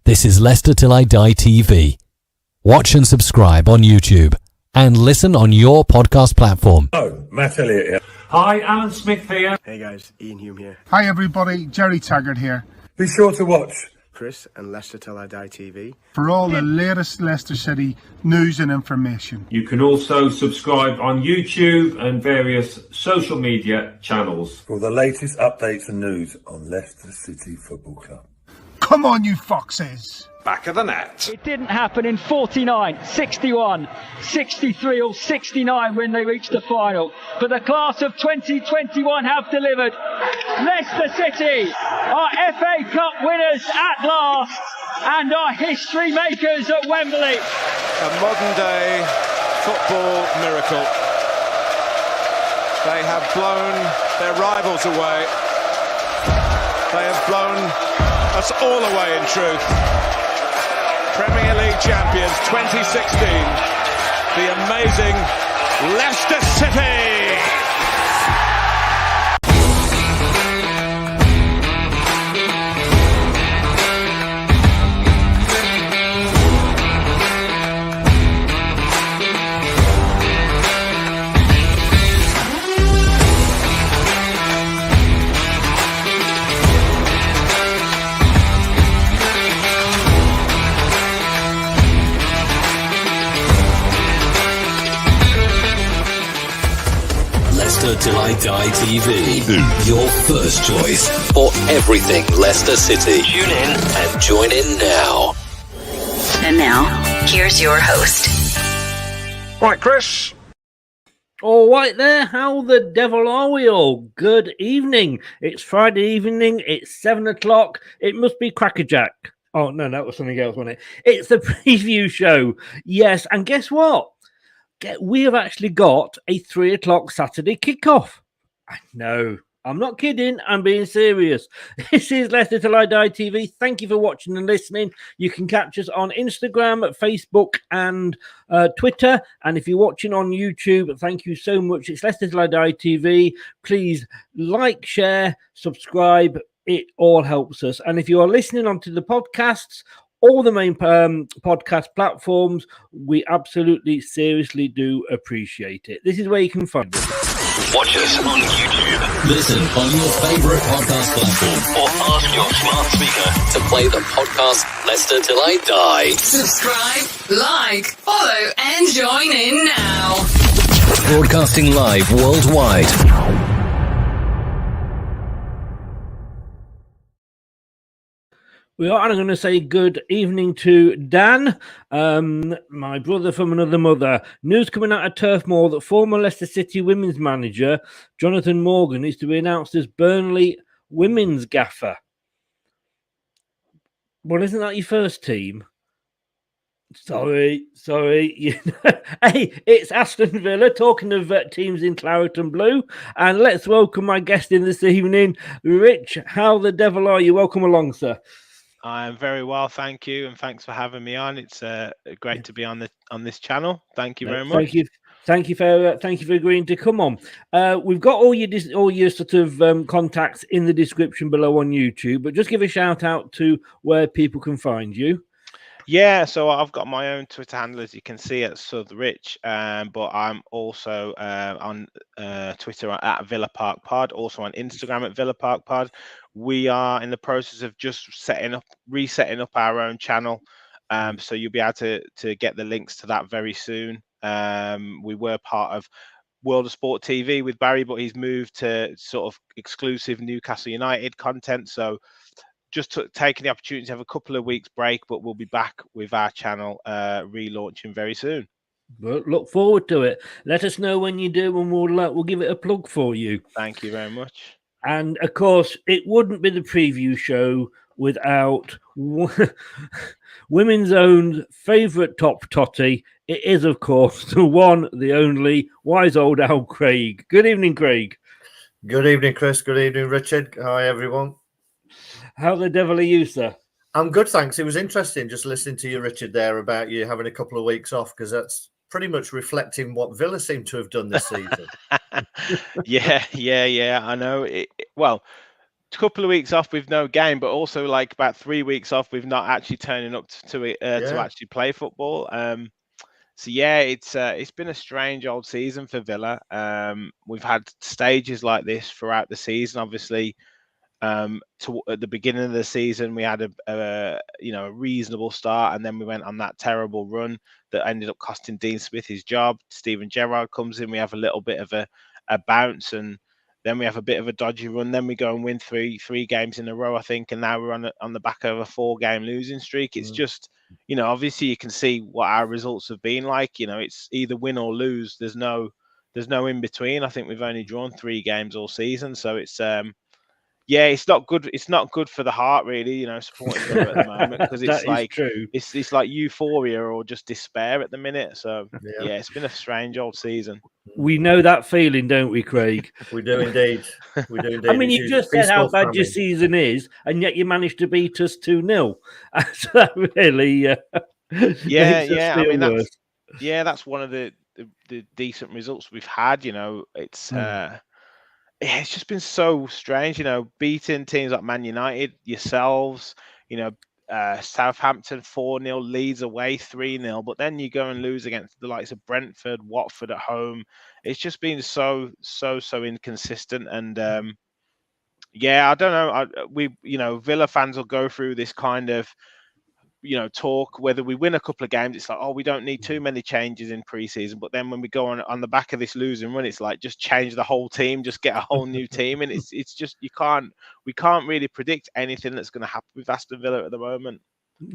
This is Leicester Till I Die TV. Watch and subscribe on YouTube and listen on your podcast platform. Oh, Matt Elliott here. Hi, Alan Smith here. Hey guys, Ian Hume here. Hi everybody, Jerry Taggart here. Be sure to watch Chris and Leicester Till I Die TV For all the latest Leicester City news and information. You can also subscribe on YouTube and various social media channels. for the latest updates and news on Leicester City Football Club. Come on, you foxes! Back of the net. It didn't happen in 49, 61, 63 or 69 when they reached the final. But the class of 2021 have delivered. Leicester City are FA Cup winners at last and are history makers at Wembley. A modern day football miracle. They have blown their rivals away. They have blown us all away in truth. Premier League champions 2016, the amazing Leicester City. Leicester Till I Die TV. Your first choice for everything Leicester City. Tune in and join in now. And now, here's your host. Right, Chris. All right there, how the devil are we all? Good evening. It's Friday evening, it's 7 o'clock. It must be Crackerjack. Oh, no, that was something else, wasn't it? It's the preview show. Yes, and guess what? We have actually got a 3 o'clock Saturday kickoff. I know. I'm not kidding. I'm being serious. This is Leicester Till I Die TV. Thank you for watching and listening. You can catch us on Instagram, Facebook, and Twitter. And if you're watching on YouTube, thank you so much. It's Leicester Till I Die TV. Please like, share, subscribe. It all helps us. And if you are listening onto the podcasts, all the main podcast platforms, we absolutely, seriously do appreciate it. This is where you can find it. Watch us on YouTube. Listen on your favourite podcast platform. Or ask your smart speaker to play the podcast Leicester Till I Die. Subscribe, like, follow, and join in now. Broadcasting live worldwide. We are going to say good evening to Dan, my brother from another mother. News coming out of Turf Moor that former Leicester City women's manager Jonathan Morgan is to be announced as Burnley women's gaffer. Well, isn't that your first team? Sorry. Hey, it's Aston Villa, talking of teams in claret and blue. And let's welcome my guest in this evening, Rich. How the devil are you? Welcome along, sir. I'm very well, thank you, and thanks for having me on. It's great to be on this channel. Thank you very much. Thank you for agreeing to come on. We've got all your sort of contacts in the description below on YouTube, but just give a shout out to where people can find you. Yeah, so I've got my own Twitter handle, as you can see, at Southrich, but I'm also on Twitter at Villa Park Pod, also on Instagram at Villa Park Pod. We are in the process of just resetting up our own channel, so you'll be able to get the links to that very soon. We were part of World of Sport TV with Barry, but he's moved to sort of exclusive Newcastle United content, so just taking the opportunity to have a couple of weeks break, but we'll be back with our channel relaunching very soon. Well, look forward to it. Let us know when you do, and we'll give it a plug for you. Thank you very much. And of course, it wouldn't be the preview show without women's own favourite top totty. It is, of course, the one, the only, wise old Al Craig. Good evening, Craig. Good evening, Chris. Good evening, Richard. Hi, everyone. How the devil are you, sir? I'm good, thanks. It was interesting just listening to you, Richard, there about you having a couple of weeks off, because that's pretty much reflecting what Villa seem to have done this season. Yeah. I know. Well, couple of weeks off with no game, but also like about 3 weeks off with not actually turning up to actually play football. So yeah, it's been a strange old season for Villa. We've had stages like this throughout the season. Obviously, at the beginning of the season, we had a reasonable start, and then we went on that terrible run that ended up costing Dean Smith his job. Steven Gerrard comes in, we have a little bit of a bounce, and then we have a bit of a dodgy run. Then we go and win three games in a row, I think, and now we're on the back of a 4-game losing streak. It's just, obviously you can see what our results have been like. It's either win or lose. There's no in between. I think we've only drawn 3 games all season, so it's it's not good. It's not good for the heart, really. Supporting Villa at the moment, because it's like true. It's like euphoria or just despair at the minute. So yeah, it's been a strange old season. We know that feeling, don't we, Craig? We do indeed. We do indeed. I mean, you just said how bad your season is, and yet you managed to beat us 2-0. So that really, I mean, that's one of the decent results we've had. It's just been so strange, beating teams like Man United, yourselves, Southampton 4-0, Leeds away 3-0, but then you go and lose against the likes of Brentford, Watford at home. It's just been so inconsistent, and I don't know. Villa fans will go through this kind of talk whether we win a couple of games. It's like, we don't need too many changes in pre-season, but then when we go on the back of this losing run, it's like, just change the whole team, just get a whole new team, and it's just we can't really predict anything that's going to happen with Aston Villa at the moment.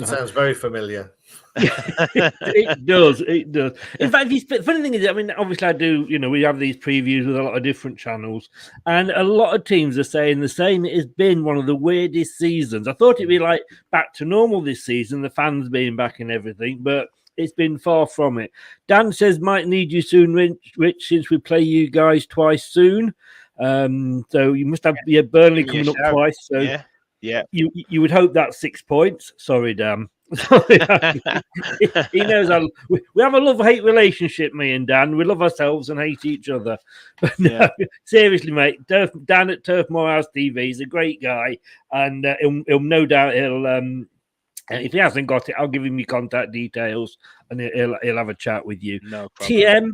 Sounds very familiar. It does. In fact, the funny thing is, I mean, obviously I do, we have these previews with a lot of different channels, and a lot of teams are saying the same. It has been one of the weirdest seasons. I thought it'd be like back to normal this season, the fans being back and everything, but it's been far from it. Dan says, might need you soon, Rich, since we play you guys twice soon. So you must have Burnley coming up twice. So yeah, you would hope that's 6 points. Sorry, Dan. He knows we have a love-hate relationship, me and Dan. We love ourselves and hate each other. But no, seriously, mate, Dan at Turf Moorhouse TV is a great guy, and he'll no doubt if he hasn't got it, I'll give him your contact details, and he'll have a chat with you. No problem. TM,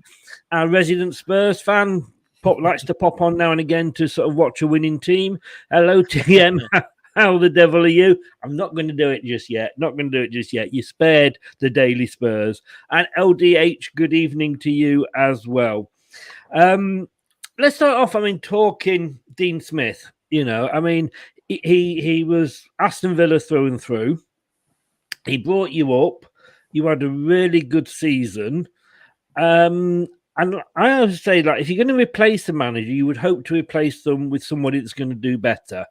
our resident Spurs fan, likes to pop on now and again to sort of watch a winning team. Hello, TM. How the devil are you? I'm not going to do it just yet. You spared the Daily Spurs. And LDH, good evening to you as well. Let's start off, talking Dean Smith. He was Aston Villa through and through. He brought you up. You had a really good season. And I always say, like, if you're going to replace a manager, you would hope to replace them with somebody that's going to do better.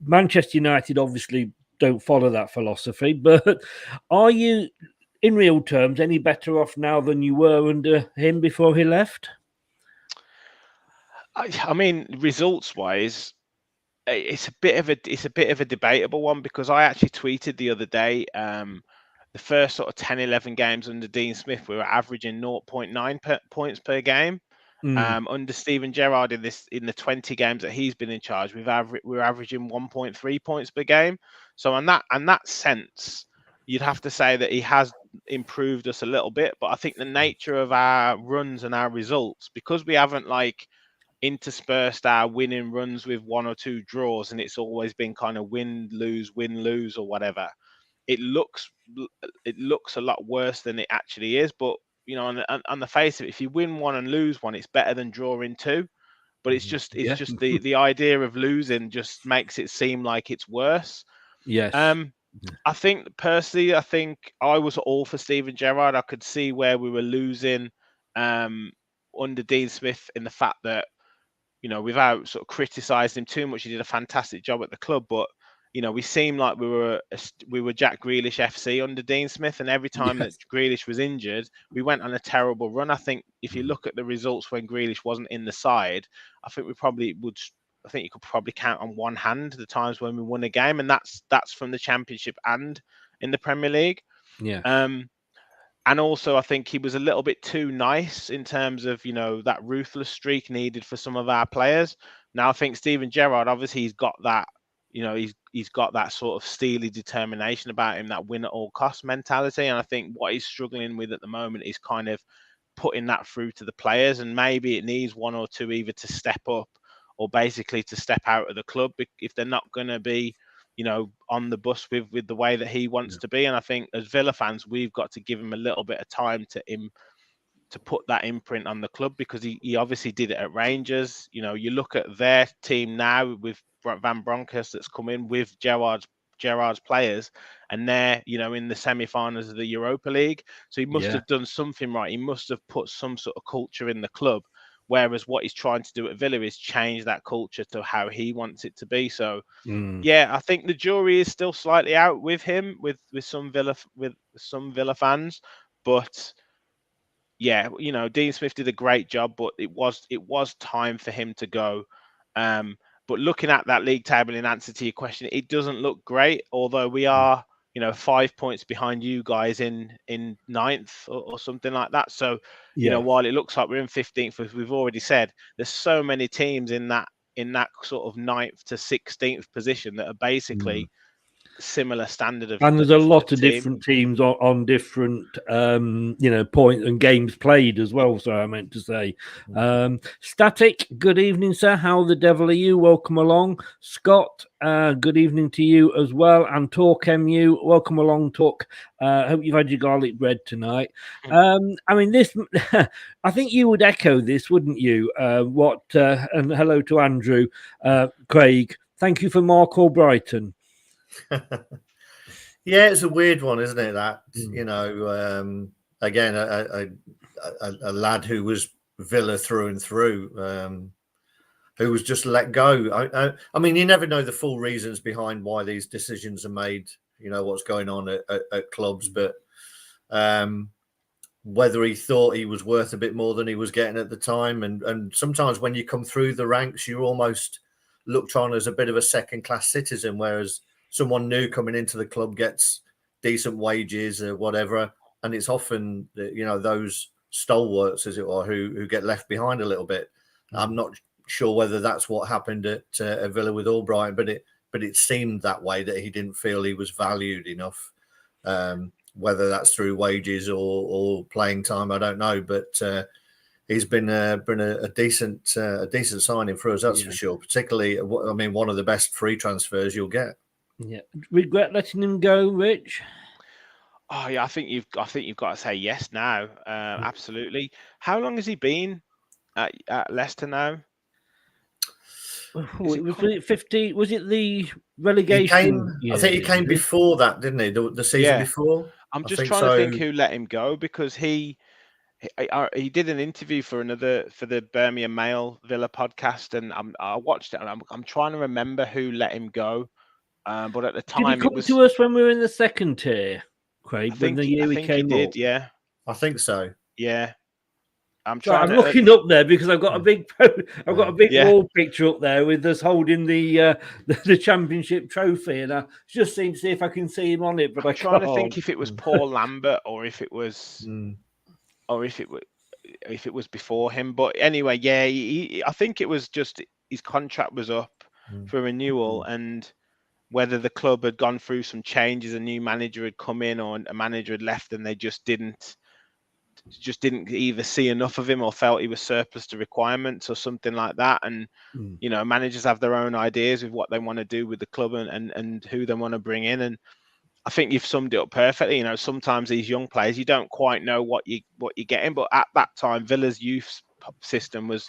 Manchester United obviously don't follow that philosophy, but are you, in real terms, any better off now than you were under him before he left? I mean, results-wise, it's a bit of a debatable one, because I actually tweeted the other day, the first sort of 10, 11 games under Dean Smith, we were averaging 0.9 points per game. Under Steven Gerrard, in the 20 games that he's been in charge, we're averaging 1.3 points per game. So in that sense, you'd have to say that he has improved us a little bit. But I think the nature of our runs and our results, because we haven't interspersed our winning runs with 1 or 2 draws, and it's always been kind of win lose or whatever, it looks a lot worse than it actually is. But on the face of it, if you win 1 and lose 1, it's better than drawing 2. But it's just the idea of losing just makes it seem like it's worse. Yes. I think personally, I was all for Steven Gerrard. I could see where we were losing under Dean Smith, in the fact that, without sort of criticising him too much, he did a fantastic job at the club. But we seemed like we were Jack Grealish FC under Dean Smith, and every time that Grealish was injured, we went on a terrible run. I think if you look at the results when Grealish wasn't in the side, I think you could probably count on one hand the times when we won a game, and that's from the Championship and in the Premier League. Yeah. And also, I think he was a little bit too nice in terms of, that ruthless streak needed for some of our players. Now, I think Steven Gerrard, obviously, he's got that, he's got that sort of steely determination about him, that win at all cost mentality. And I think what he's struggling with at the moment is kind of putting that through to the players. And maybe it needs one or two either to step up or basically to step out of the club if they're not going to be on the bus with the way that he wants to be. And I think as Villa fans, we've got to give him a little bit of time to put that imprint on the club, because he obviously did it at Rangers. You look at their team now with Van Bronckhorst that's come in with Gerrard's players, and they're in the semi-finals of the Europa League. So he must have done something right. He must have put some sort of culture in the club. Whereas what he's trying to do at Villa is change that culture to how he wants it to be. So, I think the jury is still slightly out with him, with some Villa fans. But Dean Smith did a great job, but it was time for him to go. But looking at that league table, in answer to your question, it doesn't look great. Although we are 5 points behind you guys in ninth or something like that. So while it looks like we're in 15th, as we've already said, there's so many teams in that sort of 9th to 16th position that are basically similar standard of. And there's a lot of different teams on different point and games played as well. So I meant to say, Static, good evening, sir. How the devil are you? Welcome along. Scott, good evening to you as well. And Talk MU, welcome along, Talk. Hope you've had your garlic bread tonight. This, I think you would echo this, wouldn't you? And hello to Andrew, Craig. Thank you for Mark Albrighton. Yeah, it's a weird one, isn't it? That again, a lad who was Villa through and through, who was just let go. I mean, you never know the full reasons behind why these decisions are made. What's going on at clubs, but whether he thought he was worth a bit more than he was getting at the time, and sometimes when you come through the ranks, you're almost looked on as a bit of a second-class citizen, whereas someone new coming into the club gets decent wages or whatever, and it's often those stalwarts, as it were, who get left behind a little bit. I'm not sure whether that's what happened at Villa with Albright, but it seemed that way, that he didn't feel he was valued enough. Whether that's through wages or playing time, I don't know, but he's been a decent signing for us, that's for sure. Particularly, one of the best free transfers you'll get. Yeah, regret letting him go, Rich? Oh yeah, I think you've got to say yes now. Absolutely. How long has he been at Leicester now? Was it 50? Was it the relegation? I think he came before that, didn't he? The season before. I'm just trying to think who let him go, because he did an interview for the Birmingham Mail Villa podcast, and I watched it, and I'm trying to remember who let him go. But at the time, did he come to us when we were in the second tier, Craig? I think he came he did. up? Yeah, I think so. Yeah, I'm looking up there because I've got a big wall picture up there with us holding the championship trophy, and I just seem to see if I can see him on it. But I'm trying to think if it was Paul Lambert or if it was, if it was before him. But anyway, I think it was just his contract was up for renewal, and whether the club had gone through some changes, a new manager had come in or a manager had left, and they just didn't either see enough of him or felt he was surplus to requirements or something like that. And managers have their own ideas with what they want to do with the club and who they want to bring in. And I think you've summed it up perfectly. Sometimes these young players, you don't quite know what you're getting. But at that time, Villa's youth system was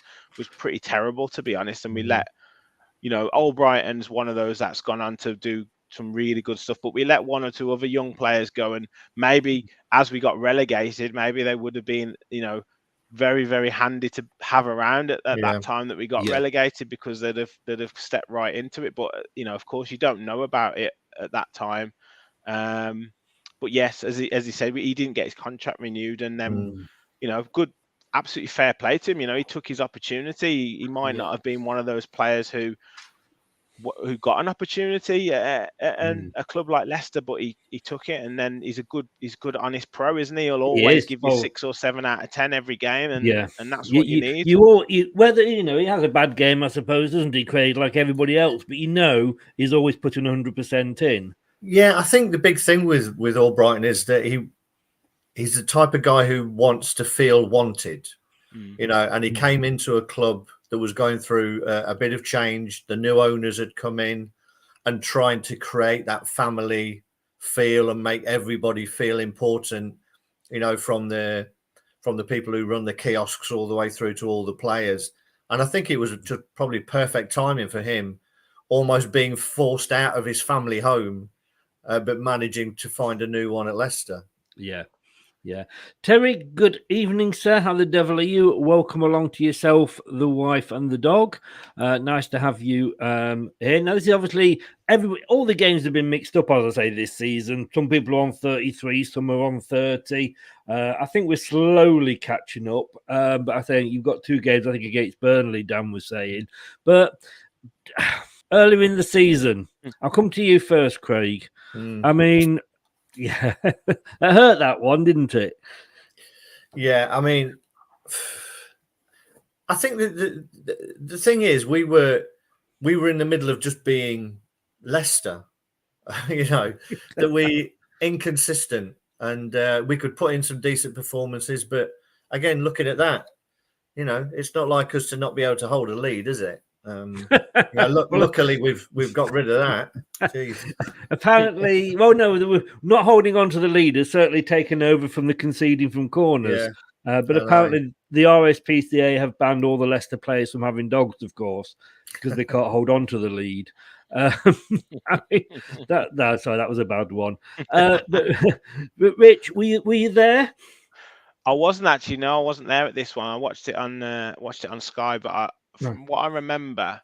pretty terrible, to be honest. And we let Albrighton's one of those that's gone on to do some really good stuff, but we let one or two other young players go, and maybe as we got relegated, maybe they would have been, very, very handy to have around at that time that we got relegated, because they'd have stepped right into it. But of course, you don't know about it at that time. But yes, as he said, he didn't get his contract renewed, and then good. Absolutely fair play to him. He took his opportunity. He might not have been one of those players who who got an opportunity at a club like Leicester, but he took it, and then he's good honest pro, isn't he? He'll always give you 6 or 7 out of 10 every game, and that's what you need. Whether he has a bad game, I suppose, doesn't he, Craig, like everybody else? But he's always putting 100% in. Yeah, I think the big thing with Albrighton is that he's the type of guy who wants to feel wanted, and he came into a club that was going through a bit of change. The new owners had come in and trying to create that family feel and make everybody feel important, from the people who run the kiosks all the way through to all the players. And I think it was just probably perfect timing for him, almost being forced out of his family home, but managing to find a new one at Leicester. Yeah. Terry, good evening, sir. How the devil are you? Welcome along to yourself, the wife, and the dog. Nice to have you here. Now, this is obviously all the games have been mixed up, as I say, this season. Some people are on 33, some are on 30. I think we're slowly catching up, but I think you've got 2 games, I think, against Burnley, Dan was saying. But earlier in the season, I'll come to you first, Craig. I mean, yeah, it hurt, that one, didn't it? Yeah, I mean, I think the thing is, we were in the middle of just being Leicester, that we inconsistent, and we could put in some decent performances, but again, looking at that, it's not like us to not be able to hold a lead, is it? Luckily, we've got rid of that. Jeez. Apparently, well, no, we're not holding on to the lead. It's certainly taken over from the conceding from corners. But apparently, the RSPCA have banned all the Leicester players from having dogs, of course, because they can't hold on to the lead. Sorry, that was a bad one. But Rich, were you there? I wasn't actually. No, I wasn't there at this one. I watched it on Sky, but from what I remember,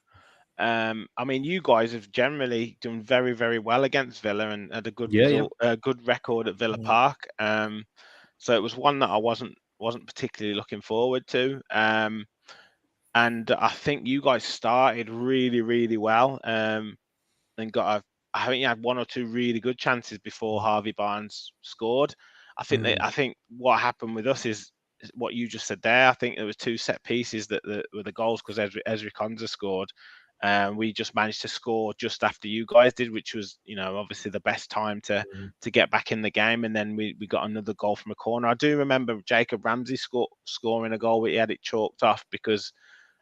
I mean, you guys have generally done very, very well against Villa and had a good result, a good record at Villa Park. So it was one that I wasn't particularly looking forward to. And I think you guys started really, really well. And I think you had 1 or 2 really good chances before Harvey Barnes scored. I think what happened with us is what you just said there. I think there was 2 set pieces that were the goals because Ezri Konsa scored. We just managed to score just after you guys did, which was, obviously the best time to get back in the game. And then we got another goal from a corner. I do remember Jacob Ramsey scoring a goal, but he had it chalked off because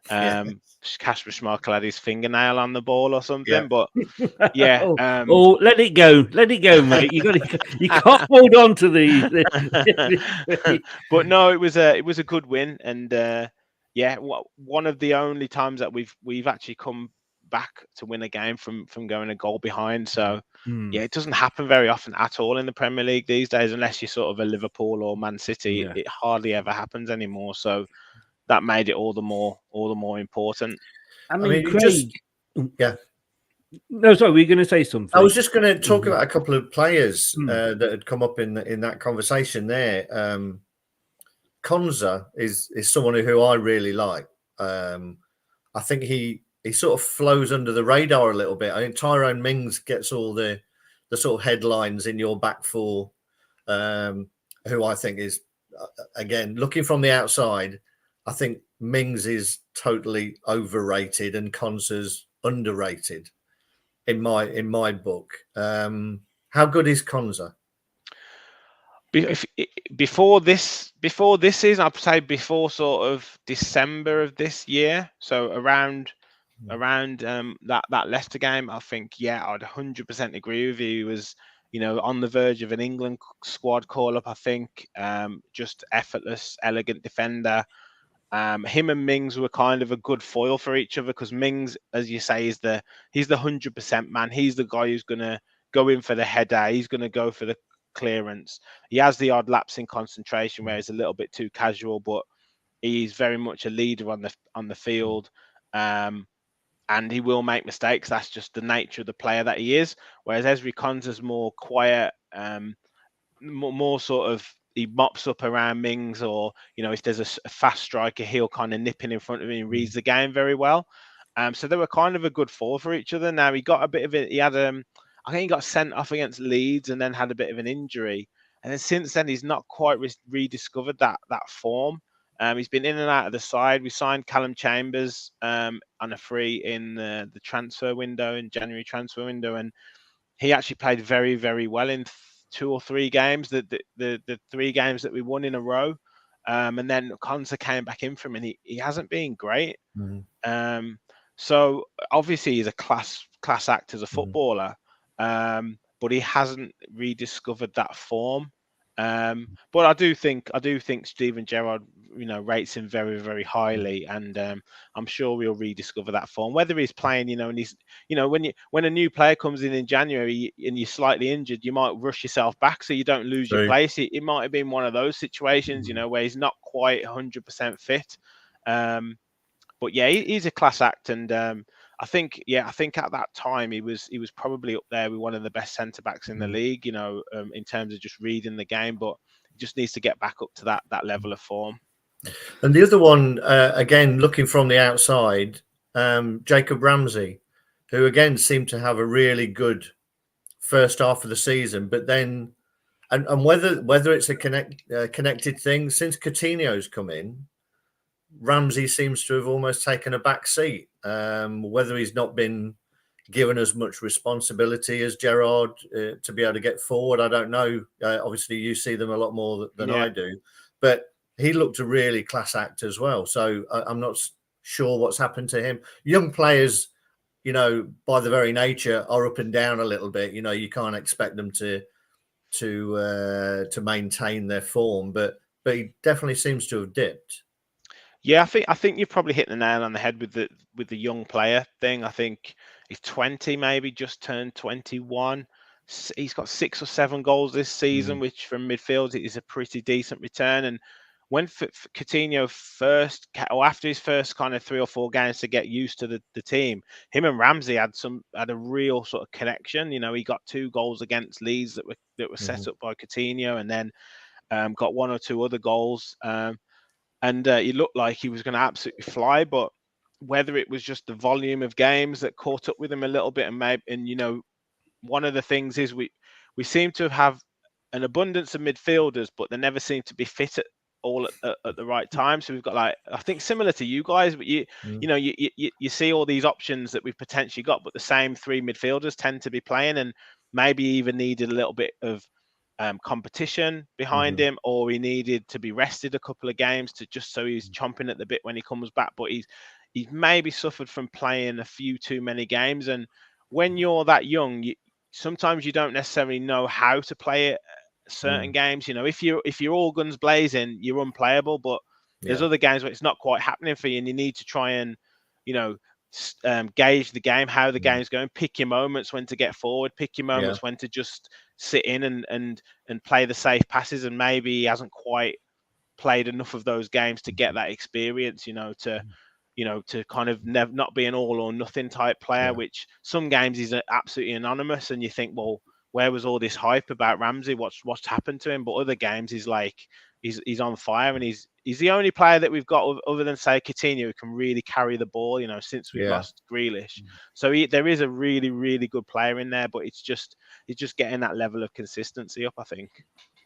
Kasper Schmeichel had his fingernail on the ball or something. But let it go, mate. You can't hold on to these. But no, it was a good win, and one of the only times that we've actually come back to win a game from going a goal behind. So it doesn't happen very often at all in the Premier League these days, unless you're sort of a Liverpool or Man City. It hardly ever happens anymore. So that made it all the more important. I mean Craig, No, sorry, were you going to say something? I was just going to talk about a couple of players that had come up in that conversation there. Konsa is someone who I really like. I think he sort of flows under the radar a little bit. I think Tyrone Mings gets all the sort of headlines in your back four, who I think is, again, looking from the outside, I think Mings is totally overrated and Konsa's underrated in my book. How good is Konsa? Before this season, I'd say before sort of December of this year, so around that Leicester game, I think I'd 100% agree with you. He was on the verge of an England squad call up. I think just effortless, elegant defender. Him and Mings were kind of a good foil for each other because Mings, as you say, he's the 100% man. He's the guy who's going to go in for the header. He's going to go for the clearance. He has the odd lapse in concentration where he's a little bit too casual, but he's very much a leader on the field. And he will make mistakes. That's just the nature of the player that he is. Whereas Ezri Konsa's more quiet, more sort of, he mops up around Mings, or if there's a fast striker, he'll kind of nip in front of him and reads the game very well. So they were kind of a good fall for each other. Now he got a bit of it. He had I think he got sent off against Leeds and then had a bit of an injury. And then since then he's not quite rediscovered that form. He's been in and out of the side. We signed Callum Chambers on a free in the transfer window, in January transfer window, and he actually played very, very well in 2 or 3 games. The 3 games that we won in a row, and then Konsa came back in for him, and he hasn't been great. Mm-hmm. So obviously he's a class act as a footballer, but he hasn't rediscovered that form. But I do think Steven Gerrard, rates him very, very highly, and I'm sure we'll rediscover that form. Whether he's playing, and he's, when a new player comes in January and you're slightly injured, you might rush yourself back so you don't lose your place. It might have been one of those situations, where he's not quite 100% fit. But yeah, he's a class act, and I think at that time he was probably up there with one of the best centre backs in the league, in terms of just reading the game. But he just needs to get back up to that level of form. And the other one, again, looking from the outside, Jacob Ramsey, who again seemed to have a really good first half of the season, but then, and whether it's a connected thing, since Coutinho's come in, Ramsey seems to have almost taken a back seat. Whether he's not been given as much responsibility as Gerrard to be able to get forward, I don't know. Obviously, you see them a lot more than I do, but he looked a really class act as well. So I'm not sure what's happened to him. Young players, by the very nature, are up and down a little bit. You can't expect them to maintain their form, but he definitely seems to have dipped. Yeah, I think you've probably hit the nail on the head with the young player thing. I think he's 20, maybe just turned 21. He's got 6 or 7 goals this season, which from midfield is a pretty decent return. And when Coutinho after his first kind of 3 or 4 games to get used to the team, him and Ramsey had a real sort of connection. He got 2 goals against Leeds that were set up by Coutinho, and then got 1 or 2 other goals. And he looked like he was going to absolutely fly, but whether it was just the volume of games that caught up with him a little bit, and one of the things is we seem to have an abundance of midfielders, but they never seem to be fit all at the right time. So we've got, I think similar to you guys, but you see all these options that we've potentially got, but the same 3 midfielders tend to be playing, and maybe even needed a little bit of competition behind him, or he needed to be rested a couple of games so he's chomping at the bit when he comes back. But he's maybe suffered from playing a few too many games, and when you're that young, sometimes you don't necessarily know how to play it. Certain games, if you're all guns blazing, you're unplayable. But there's other games where it's not quite happening for you, and you need to try and gauge the game, how the game's going, pick your moments when to get forward, pick your moments when to just sit in and play the safe passes. And maybe he hasn't quite played enough of those games to get that experience, to kind of not be an all or nothing type player, which some games is absolutely anonymous, and you think, well, where was all this hype about Ramsey? What's happened to him? But other games, he's on fire, and he's the only player that we've got other than, say, Coutinho, who can really carry the ball, since we've lost Grealish. So there is a really, really good player in there, but it's just getting that level of consistency up, I think.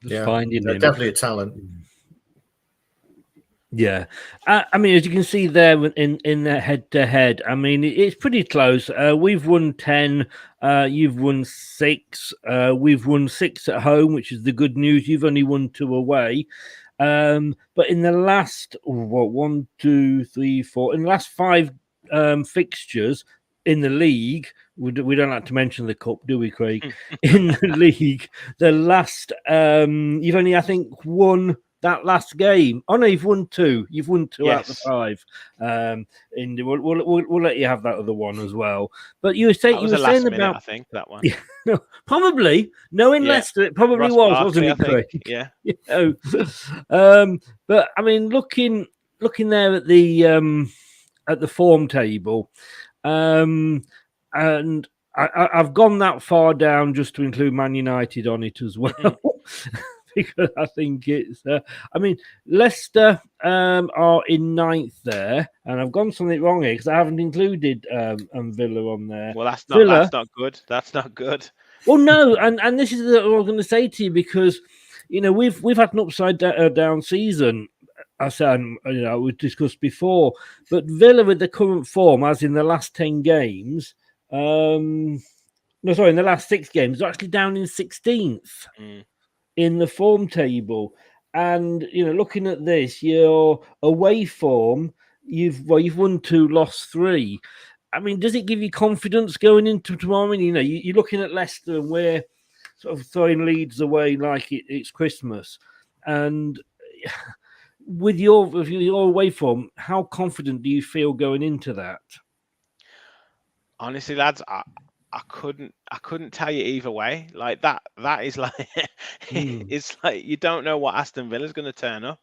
Finding him. Definitely a talent. Yeah, I mean, as you can see there in the head-to-head, I mean, it's pretty close. We've won 10, you've won 6, we've won 6 at home, which is the good news. You've only won 2 away. But in the last 1, 2, 3, 4, in the last 5 fixtures in the league, we don't like to mention the cup, do we, Craig? In the league, the last you've only, I think, won that last game. Oh no, you've won 2. You've won 2 out of the 5. We'll let you have that other one as well. But you were saying about, I think, that one. Yeah, probably knowing Leicester, it probably Ross was, Barkley, wasn't it, Craig? Yeah. But I mean, looking there at the form table, and I've gone that far down just to include Man United on it as well. because I think it's. I mean, Leicester are in ninth there, and I've gone something wrong here because I haven't included Villa on there. Well, that's Villa, not good. That's not good. well, no, and this is what I was going to say to you because we've had an upside down season. I said, we discussed before, but Villa with the current form, as in the last 10 games, in the last 6 games, are actually down in 16th in the form table. And looking at this, your away form, you've won 2, lost 3. I mean, does it give you confidence going into tomorrow? You're looking at Leicester and we're sort of throwing leads away like it's Christmas. And with your away form, how confident do you feel going into that? Honestly, lads, I couldn't tell you either way. Like that is like it's like you don't know what Aston Villa is going to turn up.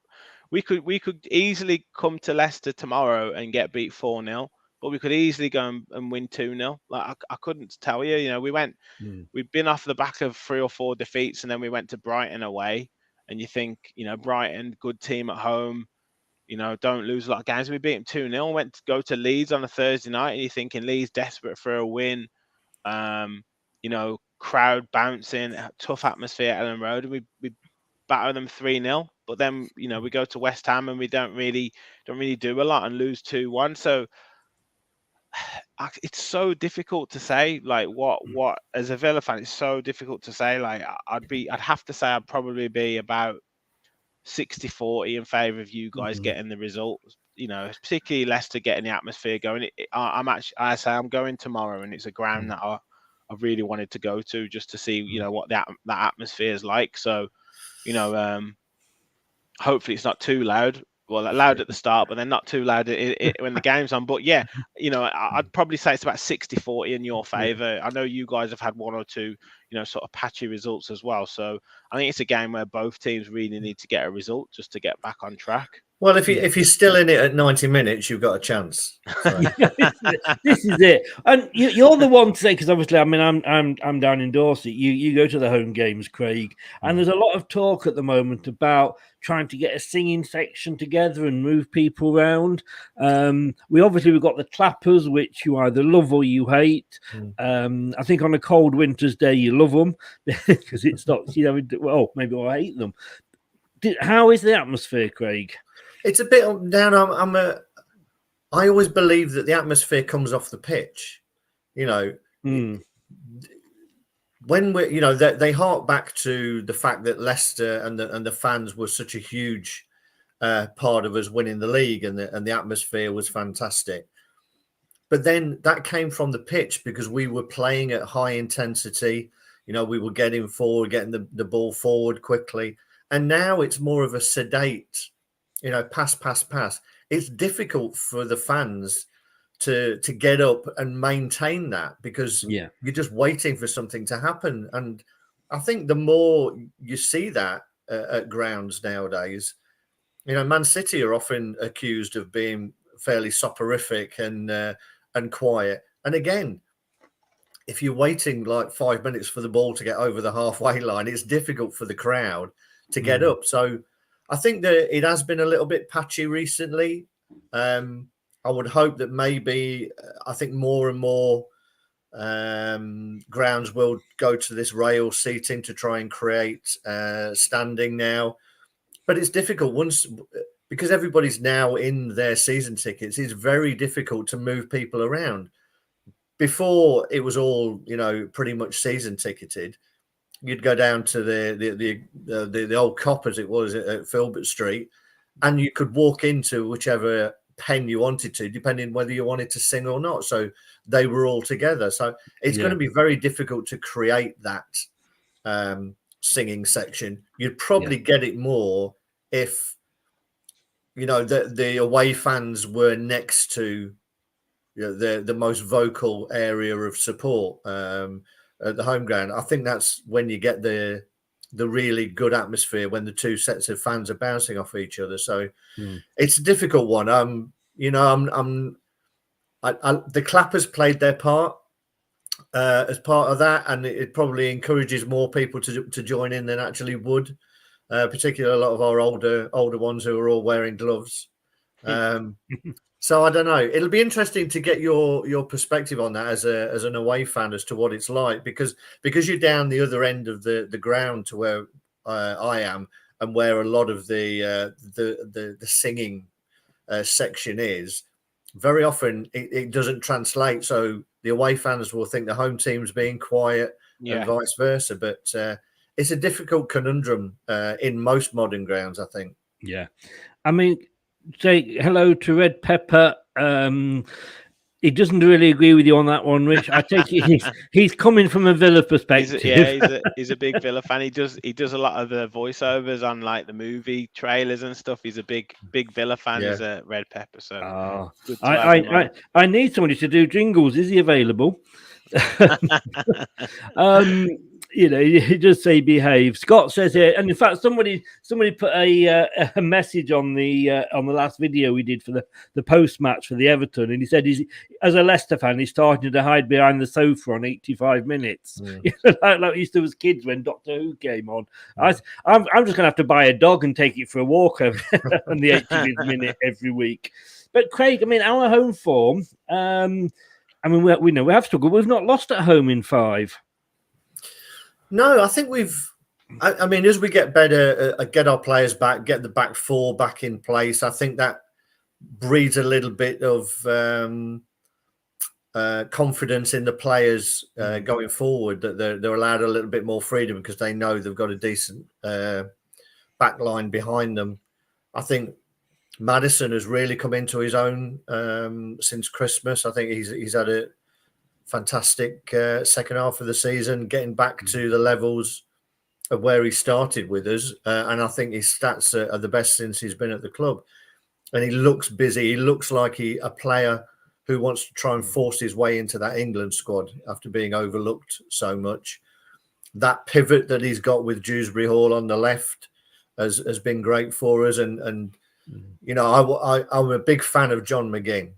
We could easily come to Leicester tomorrow and get beat 4-0, but we could easily go and win 2-0. Like I couldn't tell you. We've been off the back of 3 or 4 defeats, and then we went to Brighton away. And you think, Brighton, good team at home, don't lose a lot of games. We beat them 2-0, went to go to Leeds on a Thursday night, and you're thinking Leeds desperate for a win. Crowd bouncing, tough atmosphere at Ellen Road, and we batter them 3-0. But then, we go to West Ham and we don't really do a lot and lose 2-1. So it's so difficult to say. Like what as a Villa fan, it's so difficult to say. Like I'd have to say I'd probably be about 60-40 in favour of you guys getting the results. Particularly Leicester getting the atmosphere going. I'm going tomorrow, and it's a ground that I really wanted to go to just to see, what that atmosphere is like. So, hopefully it's not too loud. Well, loud at the start, but then not too loud when the game's on. But yeah, I'd probably say it's about 60-40 in your favour. I know you guys have had 1 or 2, sort of patchy results as well. So I think it's a game where both teams really need to get a result just to get back on track. Well, if you're still in it at 90 minutes, you've got a chance. So. This is it, and you're the one to say, because obviously, I mean, I'm down in Dorset. You go to the home games, Craig, and there's a lot of talk at the moment about trying to get a singing section together and move people around. We've got the clappers, which you either love or you hate. I think on a cold winter's day, you love them because it stops. Well, maybe I hate them. How is the atmosphere, Craig? It's a bit down. I always believe that the atmosphere comes off the pitch. When they hark back to the fact that Leicester and the fans were such a huge part of us winning the league, and the atmosphere was fantastic. But then that came from the pitch because we were playing at high intensity. We were getting forward, getting the ball forward quickly, and now it's more of a sedate. Pass. It's difficult for the fans to get up and maintain that because you're just waiting for something to happen. And I think the more you see that at grounds nowadays, Man City are often accused of being fairly soporific and quiet. And again, if you're waiting like 5 minutes for the ball to get over the halfway line, it's difficult for the crowd to get up. So I think that it has been a little bit patchy recently. I would hope that maybe I think more and more grounds will go to this rail seating to try and create standing now. But it's difficult because everybody's now in their season tickets. It's very difficult to move people around. Before it was all, pretty much season ticketed. You'd go down to the old Cop, as it was at Filbert Street, and you could walk into whichever pen you wanted to, depending whether you wanted to sing or not. So they were all together. So it's going to be very difficult to create that singing section. You'd probably get it more if the away fans were next to the most vocal area of support. At the home ground, I think that's when you get the really good atmosphere when the two sets of fans are bouncing off each other. So it's a difficult one. The clappers played their part as part of that, and it probably encourages more people to join in than actually would. particularly a lot of our older ones who are all wearing gloves. So I don't know. It'll be interesting to get your perspective on that as an away fan as to what it's like, because you're down the other end of the ground to where I am, and where a lot of the singing section is. Very often it doesn't translate, so the away fans will think the home team's being quiet, and vice versa. But it's a difficult conundrum in most modern grounds, I think. Yeah, I mean, say hello to Red Pepper. He doesn't really agree with you on that one, Rich. I take it he's coming from a Villa perspective. He's a big Villa fan. He does a lot of the voiceovers on like the movie trailers and stuff. He's a big Villa fan. He's a Red Pepper. So I need somebody to do jingles. Is he available? You just say behave. Scott says here, and in fact, somebody put a message on the last video we did for the post match for the Everton, and he said he's, as a Leicester fan, he's starting to hide behind the sofa on 85 minutes, like we used to as kids when Doctor Who came on. I'm just gonna have to buy a dog and take it for a walk on the 85th minute every week. But Craig, I mean, our home form. I mean, we know we have struggled. We've not lost at home in 5. No, I think I mean, as we get better, get our players back, get the back four back in place, I think that breeds a little bit of confidence in the players going forward, that they're allowed a little bit more freedom because they know they've got a decent back line behind them. I think Maddison has really come into his own since Christmas. I think he's had a fantastic second half of the season, getting back to the levels of where he started with us. And I think his stats are the best since he's been at the club. And he looks busy. He looks like a player who wants to try and force his way into that England squad after being overlooked so much. That pivot that he's got with Dewsbury Hall on the left has been great for us. And you know, I'm a big fan of John McGinn.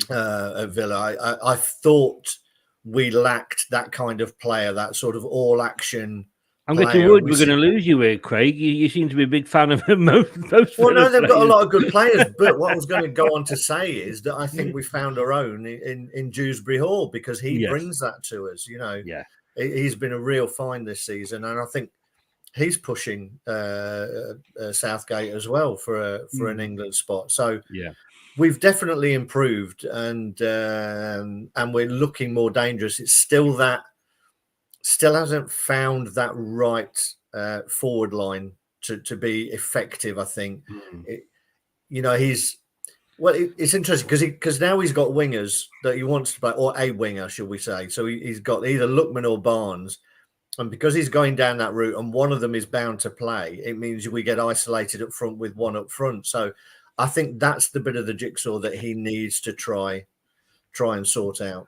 At Villa, I thought we lacked that kind of player, that sort of all-action. I'm getting worried we're going to lose you here, Craig. You seem to be a big fan of most. Well, no, they've got a lot of good players. But what I was going to go on to say is that I think we found our own in Dewsbury Hall, because he brings that to us. You know, he's been a real find this season, and I think he's pushing Southgate as well for an England spot. So we've definitely improved, and we're looking more dangerous. It's still hasn't found that right forward line to be effective. I think it's interesting because now he's got wingers that he wants to play, or a winger, should we say? So he's got either Lookman or Barnes. And because he's going down that route and one of them is bound to play, it means we get isolated up front with one up front. So I think that's the bit of the jigsaw that he needs to try and sort out.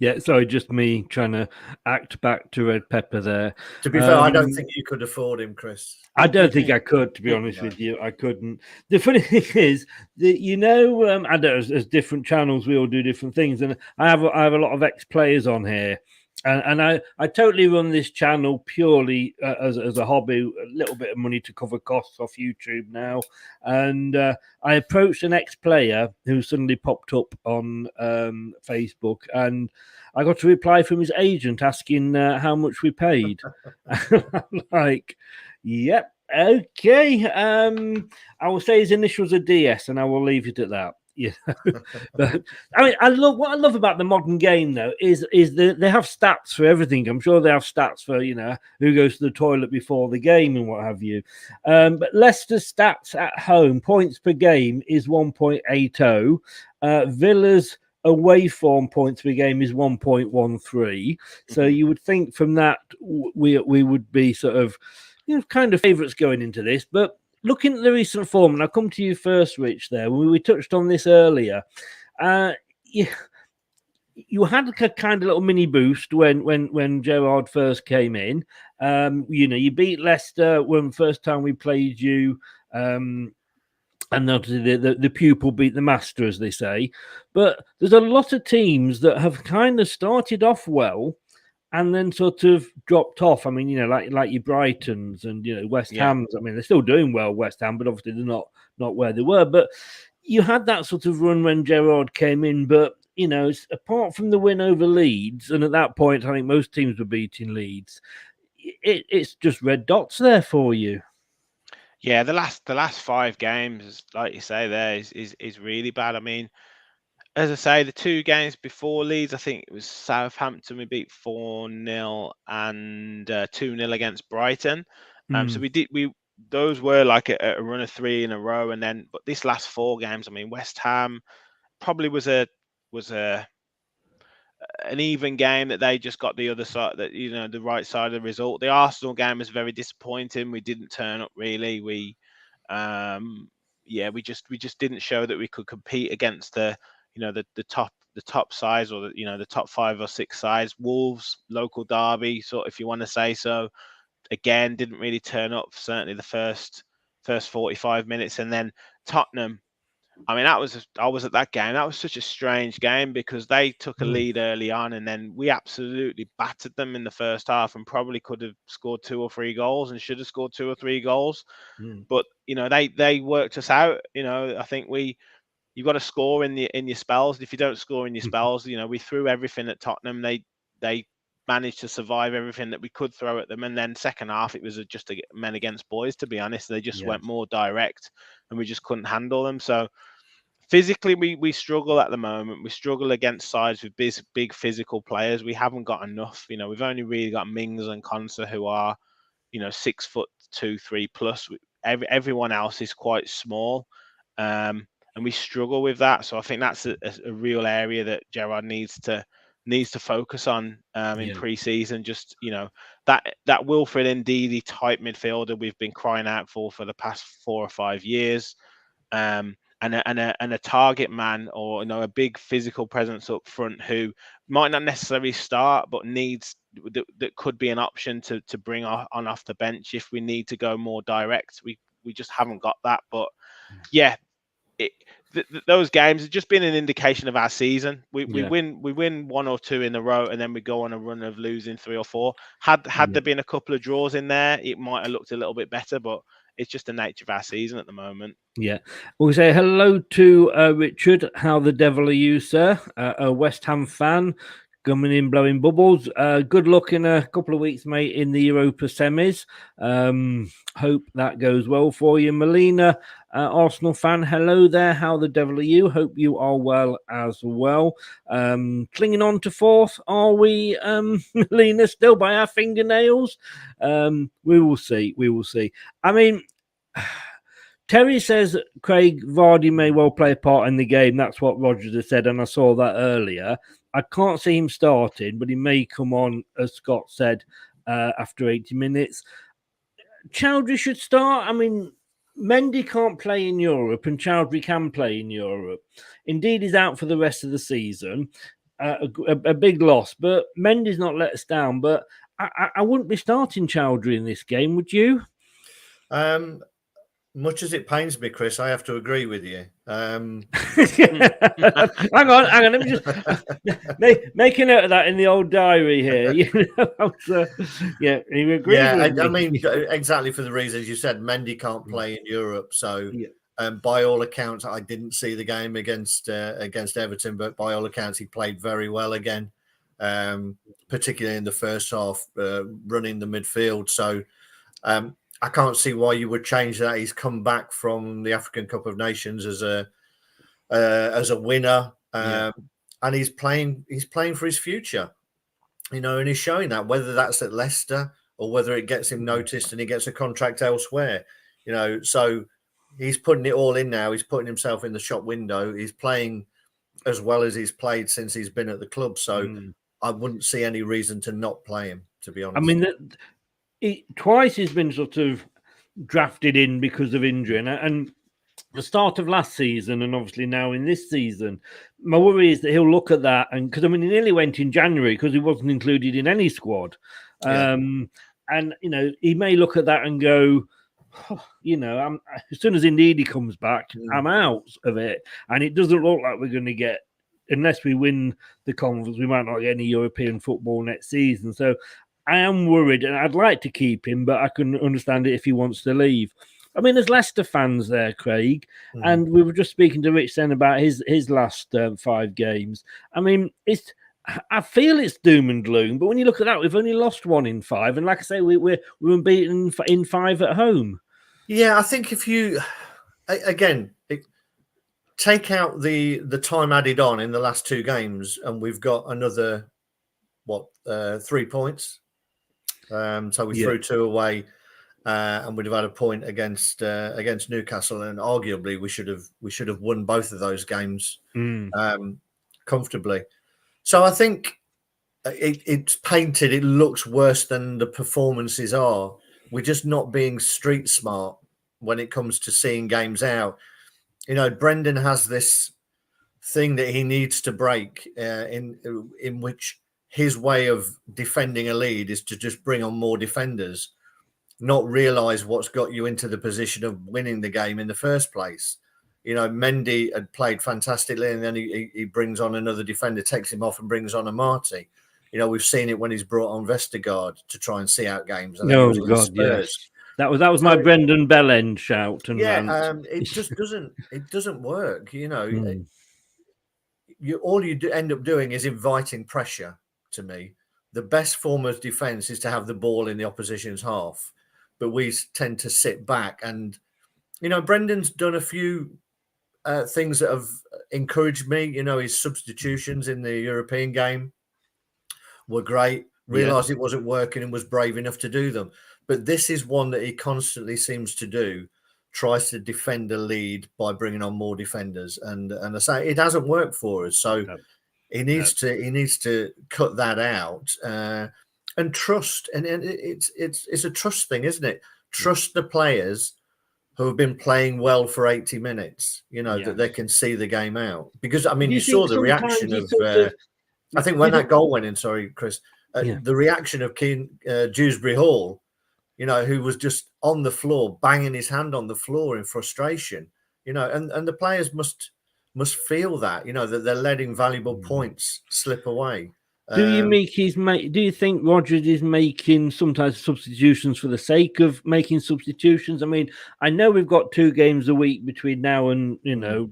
Yeah, sorry, just me trying to act back to Red Pepper there. To be fair, I don't think you could afford him, Chris. I don't think I could, to be honest with you. I couldn't. The funny thing is that, I don't know, as different channels, we all do different things. And I have a lot of ex-players on here. And I totally run this channel purely as a hobby, a little bit of money to cover costs off YouTube now. And I approached an ex-player who suddenly popped up on Facebook, and I got a reply from his agent asking how much we paid. I'm like, yep, okay. I will say his initials are DS, and I will leave it at that. But I mean, what I love about the modern game though is they have stats for everything. I'm sure they have stats for who goes to the toilet before the game and what have you. But Leicester's stats at home, points per game, is 1.80. Villa's away form points per game is 1.13. So you would think from that we would be sort of kind of favourites going into this, but. Looking at the recent form, and I'll come to you first, Rich, there. We touched on this earlier. You had a kind of little mini boost when Gerrard first came in. You beat Leicester when first time we played you. And obviously the pupil beat the master, as they say. But there's a lot of teams that have kind of started off well and then sort of dropped off. I mean, like your Brightons and West Hams. I mean, they're still doing well, West Ham, but obviously they're not where they were. But you had that sort of run when Gerrard came in, but apart from the win over Leeds, and at that point, I think most teams were beating Leeds. It's just red dots there for you. Yeah, the last 5 games, like you say, there is really bad. I mean, as I say, the 2 games before Leeds, I think it was Southampton we beat 4-0 and 2-0 against Brighton. So those were like a run of 3 in a row, and then but this last 4 games, I mean, West Ham probably was an even game that they just got the other side, that the right side of the result. The Arsenal game was very disappointing. We didn't turn up really. We just didn't show that we could compete against the top sides, or the top 5 or 6 sides. Wolves, local derby, sort of, if you want to say so. Again, didn't really turn up, certainly the first 45 minutes, and then Tottenham. I mean, I was at that game. That was such a strange game because they took a lead early on, and then we absolutely battered them in the first half, and probably could have scored 2 or 3 goals, and should have scored 2 or 3 goals. But they worked us out. I think you've got to score in your spells. And if you don't score in your spells, we threw everything at Tottenham. They managed to survive everything that we could throw at them, and then second half it was just a men against boys. To be honest, they just went more direct, and we just couldn't handle them. So physically, we struggle at the moment. We struggle against sides with big physical players. We haven't got enough. We've only really got Mings and Konsa, who are 6'2", 3 plus. Everyone else is quite small. And we struggle with that. So I think that's a real area that Gerrard needs to focus on in pre-season. Just that Wilfred Ndidi type midfielder we've been crying out for the past 4 or 5 years, and a target man, or a big physical presence up front who might not necessarily start, but that could be an option to bring on off the bench if we need to go more direct. We just haven't got that. But yeah. Those games have just been an indication of our season. We win 1 or 2 in a row, and then we go on a run of losing 3 or 4. Had there been a couple of draws in there, it might have looked a little bit better, but it's just the nature of our season at the moment. Yeah. We'll say hello to Richard. How the devil are you, sir? A West Ham fan. Coming in, blowing bubbles. Good luck in a couple of weeks, mate, in the Europa semis. Hope that goes well for you. Melina, Arsenal fan, hello there. How the devil are you? Hope you are well as well. Clinging on to 4th, are we, Melina, still by our fingernails? We will see. We will see. I mean, Terry says Craig Vardy may well play a part in the game. That's what Rogers has said, and I saw that earlier. I can't see him starting, but he may come on, as Scott said, after 80 minutes. Chowdhury should start. I mean, Mendy can't play in Europe, and Chowdhury can play in Europe. Indeed, he's out for the rest of the season. A big loss, but Mendy's not let us down. But I wouldn't be starting Chowdhury in this game, would you? Much as it pains me, Chris, I have to agree with you. Hang on. Let me just make a note of that in the old diary here. You agree? Yeah, I mean, exactly for the reasons you said. Mendy can't play in Europe, so by all accounts, I didn't see the game against Everton, but by all accounts, he played very well again, particularly in the first half, running the midfield. So. I can't see why you would change that. He's come back from the African Cup of Nations as a winner, and he's playing for his future, and he's showing that, whether that's at Leicester or whether it gets him noticed and he gets a contract elsewhere, So he's putting it all in now. He's putting himself in the shop window. He's playing as well as he's played since he's been at the club. So I wouldn't see any reason to not play him, to be honest. I mean, twice he's been sort of drafted in because of injury, and the start of last season, and obviously now in this season, my worry is that he'll look at that, and because he nearly went in January because he wasn't included in any squad, and he may look at that and go, as soon as Ndidi comes back, I'm out of it, and it doesn't look like we're going to get unless we win the conference, we might not get any European football next season. So I am worried, and I'd like to keep him, but I can understand it if he wants to leave. I mean, there's Leicester fans there, Craig, and we were just speaking to Rich then about his last 5 games. I mean, I feel it's doom and gloom, but when you look at that, we've only lost 1 in 5, and like I say, we're beaten in 5 at home. Yeah, I think if you take out the time added on in the last 2 games, and we've got another 3 points. So we threw 2 away, and we'd have had a point against Newcastle, and arguably we should have won both of those games comfortably. So I think it's painted. It looks worse than the performances are. We're just not being street smart when it comes to seeing games out. You know, Brendan has this thing that he needs to break in which his way of defending a lead is to just bring on more defenders, not realise what's got you into the position of winning the game in the first place. You know, Mendy had played fantastically, and then he brings on another defender, takes him off and brings on Amati. You know, we've seen it when he's brought on Vestergaard to try and see out games. Oh, God, yes. That was my Brendan Bellend shout. And it just doesn't work. You know, all you end up doing is inviting pressure. To me, the best form of defence is to have the ball in the opposition's half, but we tend to sit back. And you know, Brendan's done a few things that have encouraged me. You know, his substitutions in the European game were great. Realised it wasn't working and was brave enough to do them. But this is one that he constantly seems to do, tries to defend a lead by bringing on more defenders. And I say it hasn't worked for us. So he needs to cut that out and trust. And it's a trust thing, isn't it? Trust the players who have been playing well for 80 minutes, you know, that they can see the game out. Because, I mean, you saw the reaction of, I think when that goal went in, sorry, Chris, the reaction of Dewsbury Hall, you know, who was just on the floor, banging his hand on the floor in frustration, you know, and the players must feel that, you know, that they're letting valuable points slip away. Do you think Rodgers is making sometimes substitutions for the sake of making substitutions? I mean, I know we've got 2 games a week between now and, you know,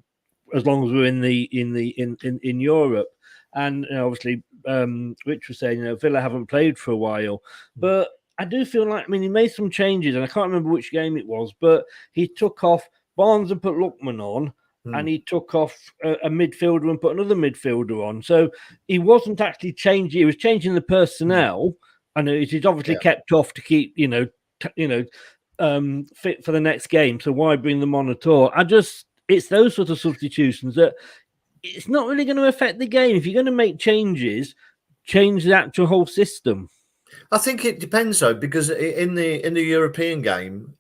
as long as we're in Europe, and you know, obviously, Rich was saying, you know, Villa haven't played for a while, but I do feel like, I mean, he made some changes, and I can't remember which game it was, but he took off Barnes and put Lookman on. And he took off a midfielder and put another midfielder on. So he wasn't actually changing. He was changing the personnel, and he's obviously kept off to keep, fit for the next game. So why bring them on at all? It's those sort of substitutions that it's not really going to affect the game. If you're going to make changes, change the actual whole system. I think it depends, though, because in the European game,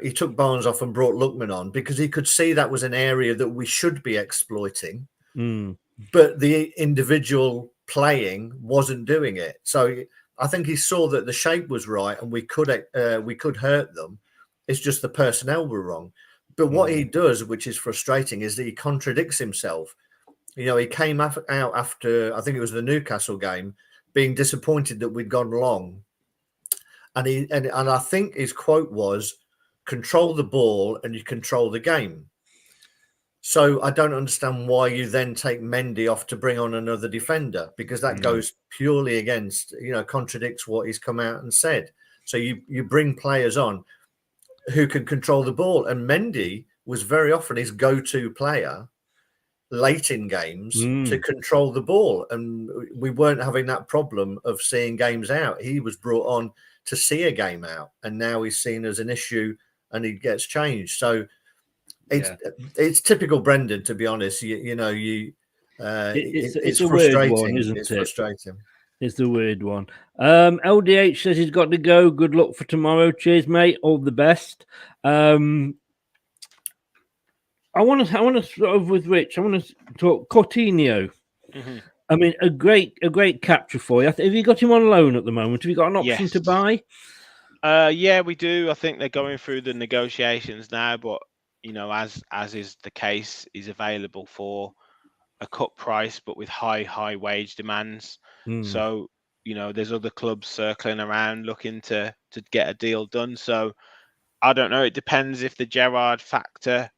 he took Barnes off and brought Lookman on because he could see that was an area that we should be exploiting, but the individual playing wasn't doing it. So I think he saw that the shape was right and we could hurt them. It's just the personnel were wrong. But what he does, which is frustrating, is that he contradicts himself. You know, he came out after, I think it was the Newcastle game, being disappointed that we'd gone long. And I think his quote was, control the ball and you control the game. So I don't understand why you then take Mendy off to bring on another defender, because that goes purely against, you know, contradicts what he's come out and said. So you bring players on who can control the ball. And Mendy was very often his go-to player late in games to control the ball. And we weren't having that problem of seeing games out. He was brought on to see a game out, and now he's seen as an issue and he gets changed. So it's typical Brendan, to be honest. It's a frustrating. Weird one, isn't it? Frustrating. It's the weird one. LDH says he's got to go. Good luck for tomorrow. Cheers, mate. All the best. I want to start off with Rich. I want to talk Coutinho. I mean, a great capture for you. Have you got him on loan at the moment? Have you got an option to buy? Yeah, we do. I think they're going through the negotiations now, but you know, as is the case, he's available for a cut price, but with high wage demands. So, there's other clubs circling around looking to get a deal done. So I don't know. It depends if the Gerrard factor,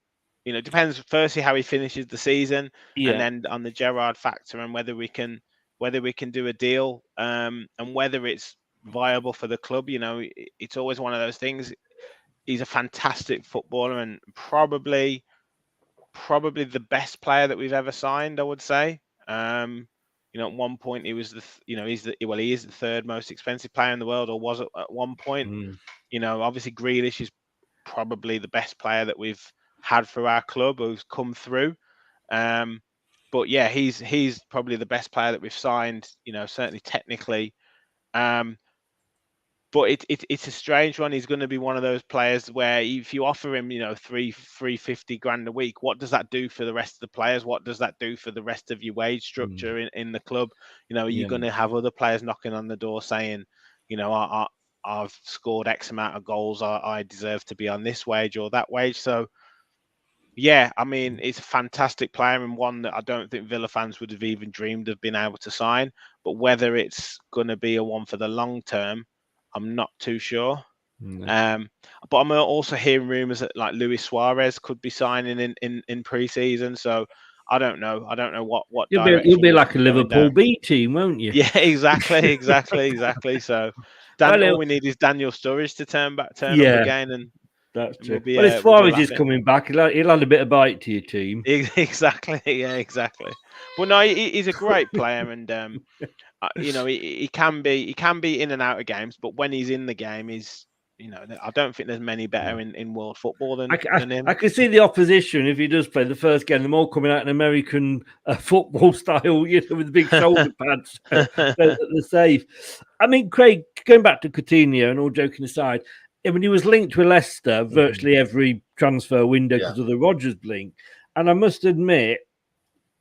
it depends firstly how he finishes the season, and then on the Gerrard factor and whether we can do a deal, and whether it's viable for the club. It's always one of those things. He's a fantastic footballer and probably the best player that we've ever signed, I would say. At one point he was he is the third most expensive player in the world, or was at one point. Obviously Grealish is probably the best player that we've had for our club who's come through. But yeah, he's probably the best player that we've signed, certainly technically. But it's a strange one. He's going to be one of those players where if you offer him, $350 grand a week, what does that do for the rest of the players? What does that do for the rest of your wage structure in the club? You're going to have other players knocking on the door saying, I've scored X amount of goals. I deserve to be on this wage or that wage. So, yeah, I mean, it's a fantastic player and one that I don't think Villa fans would have even dreamed of being able to sign. But whether it's going to be a one for the long term, I'm not too sure. But I'm also hearing rumours that like Luis Suarez could be signing in pre-season. So I don't know. I don't know what You'll be like a Liverpool B team, won't you? Yeah, exactly. So all we need is Daniel Sturridge to turn up again, and that's true. We'll well, as Suarez is coming back, he'll add a bit of bite to your team. Exactly. Yeah, exactly. But no, he's a great player, and he can be in and out of games, but when he's in the game, I don't think there's many better in world football than him. I can see the opposition if he does play the first game. Them all coming out in American football style, with the big shoulder pads. The safe. I mean, Craig, going back to Coutinho and all joking aside, I mean, he was linked with Leicester virtually every transfer window because of the Rodgers link, and I must admit,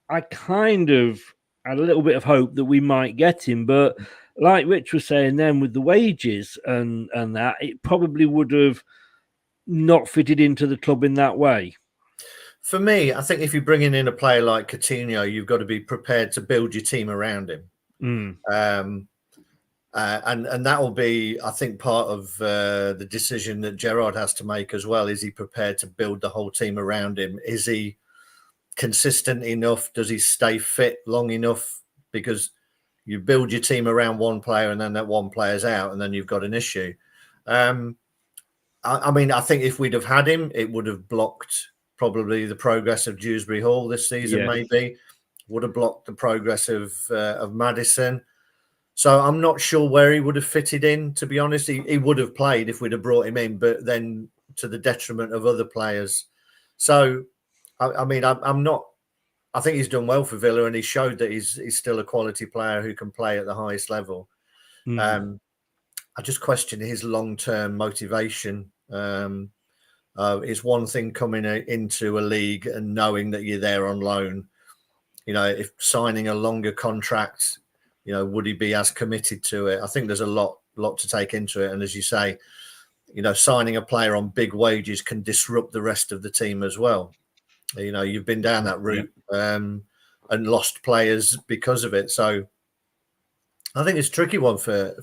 I kind of had a little bit of hope that we might get him, but like Rich was saying then, with the wages and that, it probably would have not fitted into the club in that way. For me, I think if you're bringing in a player like Coutinho, you've got to be prepared to build your team around him. And that will be, I think, part of the decision that Gerrard has to make as well. Is he prepared to build the whole team around him? Is he consistent enough? Does he stay fit long enough? Because you build your team around one player and then that one player's out and then you've got an issue. I mean, I think if we'd have had him, it would have blocked probably the progress of Dewsbury Hall this season, maybe. Would have blocked the progress of Maddison. So I'm not sure where he would have fitted in, to be honest. He would have played if we'd have brought him in, but then to the detriment of other players. So, I mean, I'm not... I think he's done well for Villa, and he showed that he's still a quality player who can play at the highest level. I just question his long-term motivation. It's one thing coming into a league and knowing that you're there on loan. If signing a longer contract, would he be as committed to it? I think there's a lot to take into it. And as you say, signing a player on big wages can disrupt the rest of the team as well. You've been down that route and lost players because of it. So I think it's a tricky one for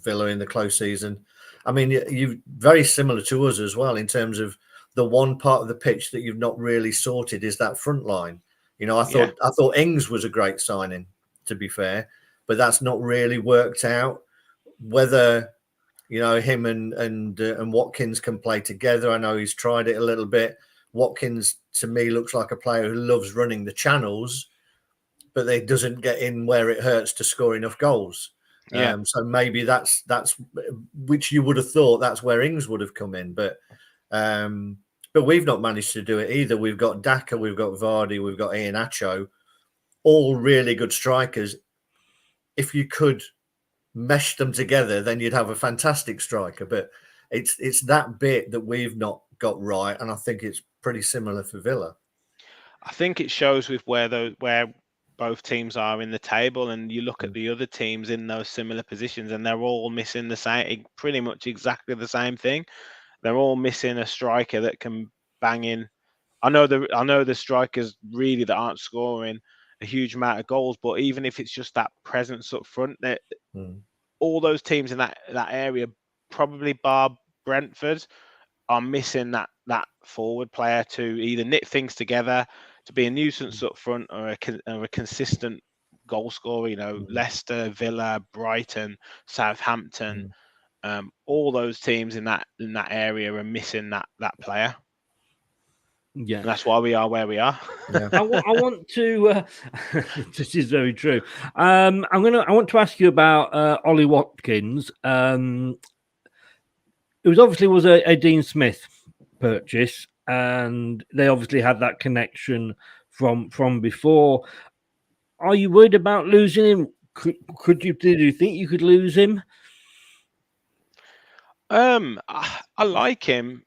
Villa in the close season. I mean, you're very similar to us as well in terms of the one part of the pitch that you've not really sorted is that front line. I thought Ings was a great signing, to be fair, but that's not really worked out. Whether him and Watkins can play together, I know he's tried it a little bit. Watkins, to me, looks like a player who loves running the channels, but they doesn't get in where it hurts to score enough goals. So maybe that's which you would have thought that's where Ings would have come in, but we've not managed to do it either. We've got Daka, we've got Vardy, we've got Iheanacho, all really good strikers. If you could mesh them together, then you'd have a fantastic striker. But it's that bit that we've not got right, and I think it's pretty similar for Villa. I think it shows with where both teams are in the table, and you look at the other teams in those similar positions, and they're all missing the same, pretty much exactly the same thing. They're all missing a striker that can bang in. I know the strikers really that aren't scoring a huge amount of goals, but even if it's just that presence up front, that all those teams in that area, probably bar Brentford, are missing that forward player to either knit things together, to be a nuisance up front, or a consistent goal scorer. You know, Leicester, Villa, Brighton, Southampton, all those teams in that area are missing that player. Yeah, and that's why we are where we are. Yeah. I want to. This is very true. I want to ask you about Ollie Watkins. It obviously was a Dean Smith purchase, and they obviously had that connection from before. Are you worried about losing him? Did you think you could lose him? I like him.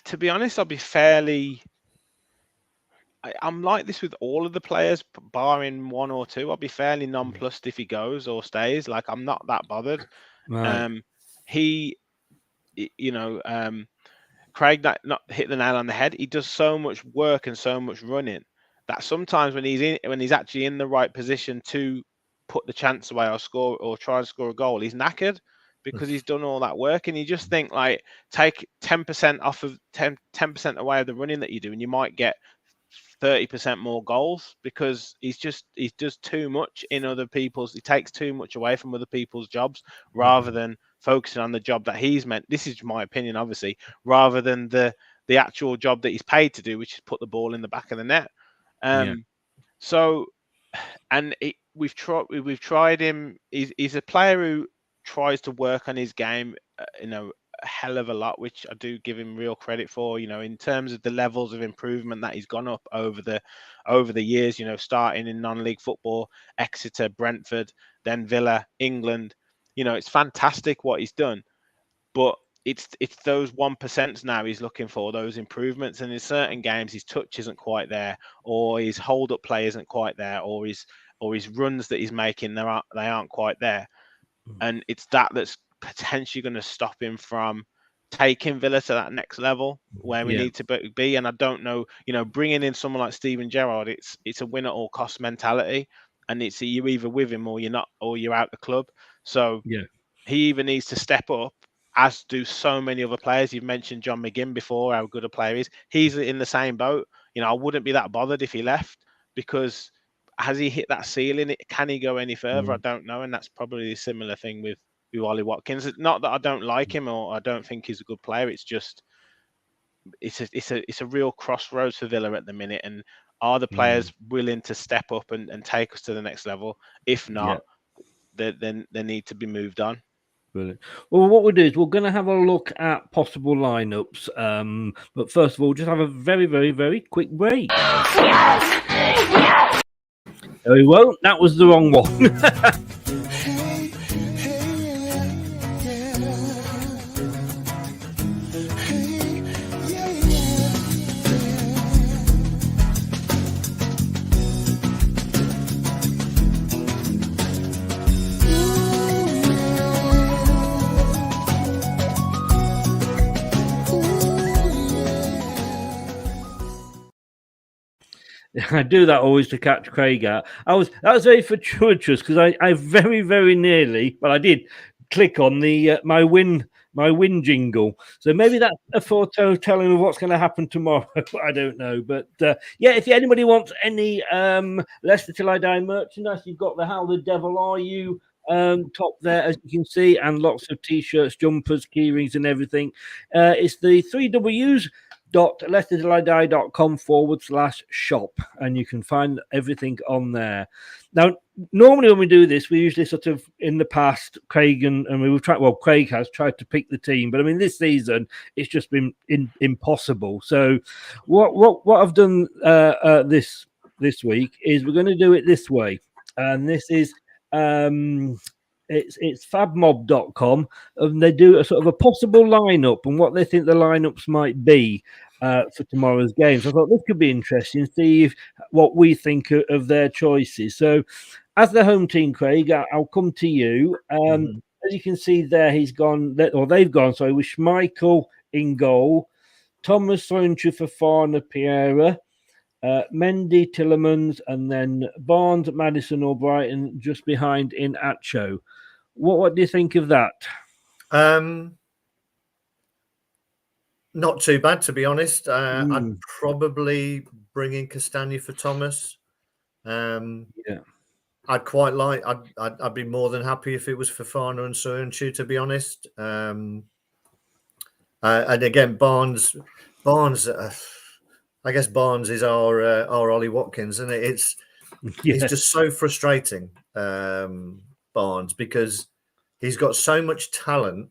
To be honest, I'll be fairly. I'm like this with all of the players, barring one or two. I'll be fairly nonplussed if he goes or stays. Like, I'm not that bothered. Right. Craig not hit the nail on the head. He does so much work and so much running that sometimes when he's actually in the right position to put the chance away or score or try and score a goal, he's knackered because he's done all that work. And you just think, like, take 10% off of 10% away of the running that you do, and you might get 30% more goals, because he does too much in other people's. He takes too much away from other people's jobs rather than focusing on the job that he's meant. This is my opinion, obviously, rather than the actual job that he's paid to do, which is put the ball in the back of the net. So, and we've tried him. He's a player who tries to work on his game, a hell of a lot, which I do give him real credit for. In terms of the levels of improvement that he's gone up over the years. Starting in non-league football, Exeter, Brentford, then Villa, England. It's fantastic what he's done, but it's those 1% now he's looking for, those improvements. And in certain games, his touch isn't quite there, or his hold-up play isn't quite there, or his runs that he's making, they aren't quite there. And it's that's potentially going to stop him from taking Villa to that next level where we need to be. And I don't know, bringing in someone like Steven Gerrard, it's a win at all cost mentality, and it's you're either with him or you're not, or you're out the club. So he either needs to step up, as do so many other players. You've mentioned John McGinn before, how good a player he is. He's in the same boat. I wouldn't be that bothered if he left, because has he hit that ceiling? Can he go any further? I don't know. And that's probably a similar thing with Ollie Watkins. It's not that I don't like him or I don't think he's a good player. It's just it's a real crossroads for Villa at the minute. And are the players willing to step up and take us to the next level? If not, then they need to be moved on. Brilliant. Well, what we'll do is we're going to have a look at possible lineups. But first of all, just have a very, very, very quick break. No, we won't. That was the wrong one. I do that always to catch Craig out. That was very fortuitous, because I very, very nearly, but I did click on the my win jingle. So maybe that's a foretelling of what's going to happen tomorrow. I don't know, but if anybody wants any Leicester Till I Die merchandise, you've got the How the Devil Are You top there, as you can see, and lots of t-shirts, jumpers, keyrings, and everything. It's the 3Ws.leicestertillidie.com/shop, and you can find everything on there. Now, normally when we do this, we usually sort of, in the past, Craig and we've tried. Well, Craig has tried to pick the team, but I mean, this season it's just been impossible. So, what I've done this week is we're going to do it this way, and this is. It's fabmob.com, and they do a sort of a possible lineup and what they think the lineups might be for tomorrow's game. So I thought this could be interesting, see what we think of their choices. So as the home team, Craig, I'll come to you. As you can see there, they've gone, with Schmeichel in goal, Thomas, Soyuncu, Fofana, Piera, Mendy, Tillemans, and then Barnes, Maddison, or Brighton just behind in Acho. What do you think of that? Not too bad, to be honest. I'd probably bring in Castagna for Thomas. Yeah, I'd quite like. I'd be more than happy if it was Fofana and Soyuncu, to be honest. And again, Barnes. I guess Barnes is our Ollie Watkins, and it's just so frustrating, Barnes, because he's got so much talent,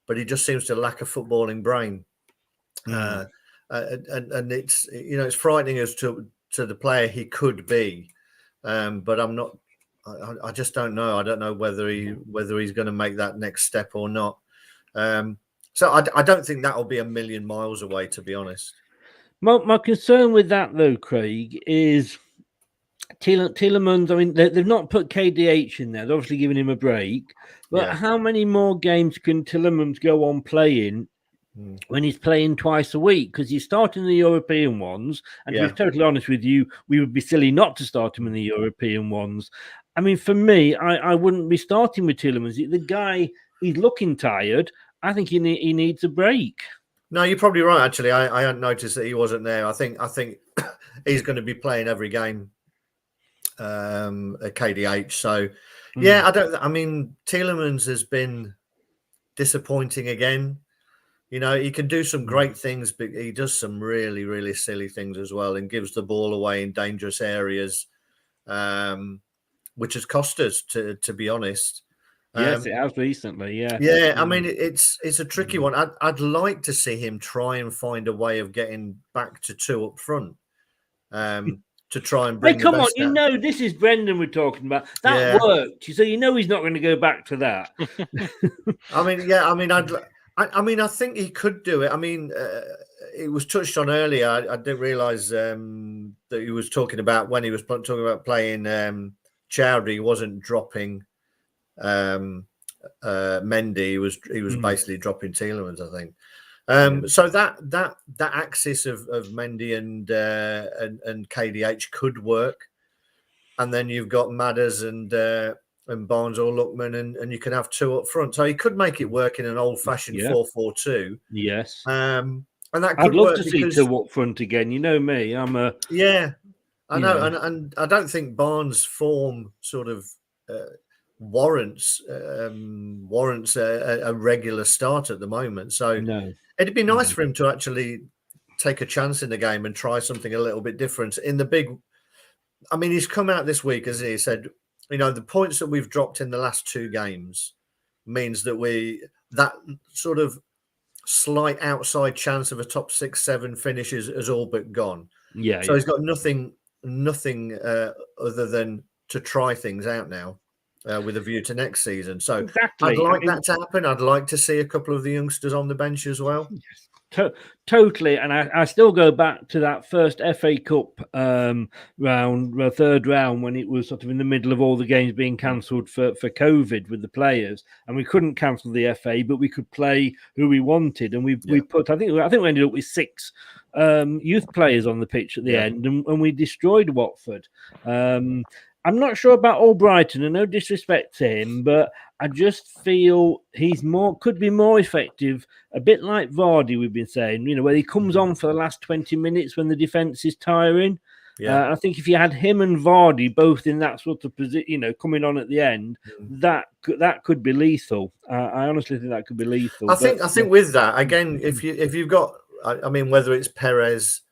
but he just seems to lack a footballing brain. And it's it's frightening as to the player he could be, but I'm not. I just don't know. I don't know whether he's going to make that next step or not. So I don't think that'll be a million miles away, to be honest. My concern with that, though, Craig, is Tillemans. I mean, they've not put KDH in there. They're obviously giving him a break. But how many more games can Tillemans go on playing when he's playing twice a week? Because he's starting the European ones. And to be totally honest with you, we would be silly not to start him in the European ones. I mean, for me, I wouldn't be starting with Tillemans. The guy, he's looking tired. I think he needs a break. No, you're probably right. Actually, I hadn't noticed that he wasn't there. I think he's going to be playing every game at KDH. So, I mean, Tillemans has been disappointing again. He can do some great things, but he does some really, really silly things as well, and gives the ball away in dangerous areas, which has cost us, to be honest. Yes, it has recently. Yeah. I mean, it's a tricky one. I'd like to see him try and find a way of getting back to two up front, to try and bring. Hey, come on! This is Brendan we're talking about. That worked, so he's not going to go back to that. I think he could do it. I mean, it was touched on earlier. I didn't realise that he was talking about when he was talking about playing Chowdhury. He wasn't dropping Mendy. He was basically dropping Tillemans, I think. So that axis of Mendy and KDH could work, and then you've got Madders and Barnes or Lookman, and you can have two up front. So he could make it work in an old-fashioned 4-4-2. Yes, and that could I'd love work to see two up front again. You know me, I'm a I know, and I don't think Barnes' form sort of warrants a regular start at the moment. So it'd be nice for him to actually take a chance in the game and try something a little bit different. In the big, I mean, he's come out this week, as he said, the points that we've dropped in the last two games means that that sort of slight outside chance of a top 6-7 finish has all but gone. So he's got nothing other than to try things out now. With a view to next season. So I'd like that to happen. I'd like to see a couple of the youngsters on the bench as well. Totally. And I still go back to that first FA Cup round, third round, when it was sort of in the middle of all the games being cancelled for COVID with the players. And we couldn't cancel the FA, but we could play who we wanted. And we put, I think we ended up with 6 youth players on the pitch at the end, and we destroyed Watford. I'm not sure about Albrighton, and no disrespect to him, but I just feel could be more effective, a bit like Vardy we've been saying, where he comes on for the last 20 minutes when the defence is tiring. I think if you had him and Vardy both in that sort of position, coming on at the end, that could be lethal. I honestly think that could be lethal. I think with that, again, if you've got, I mean, whether it's Perez.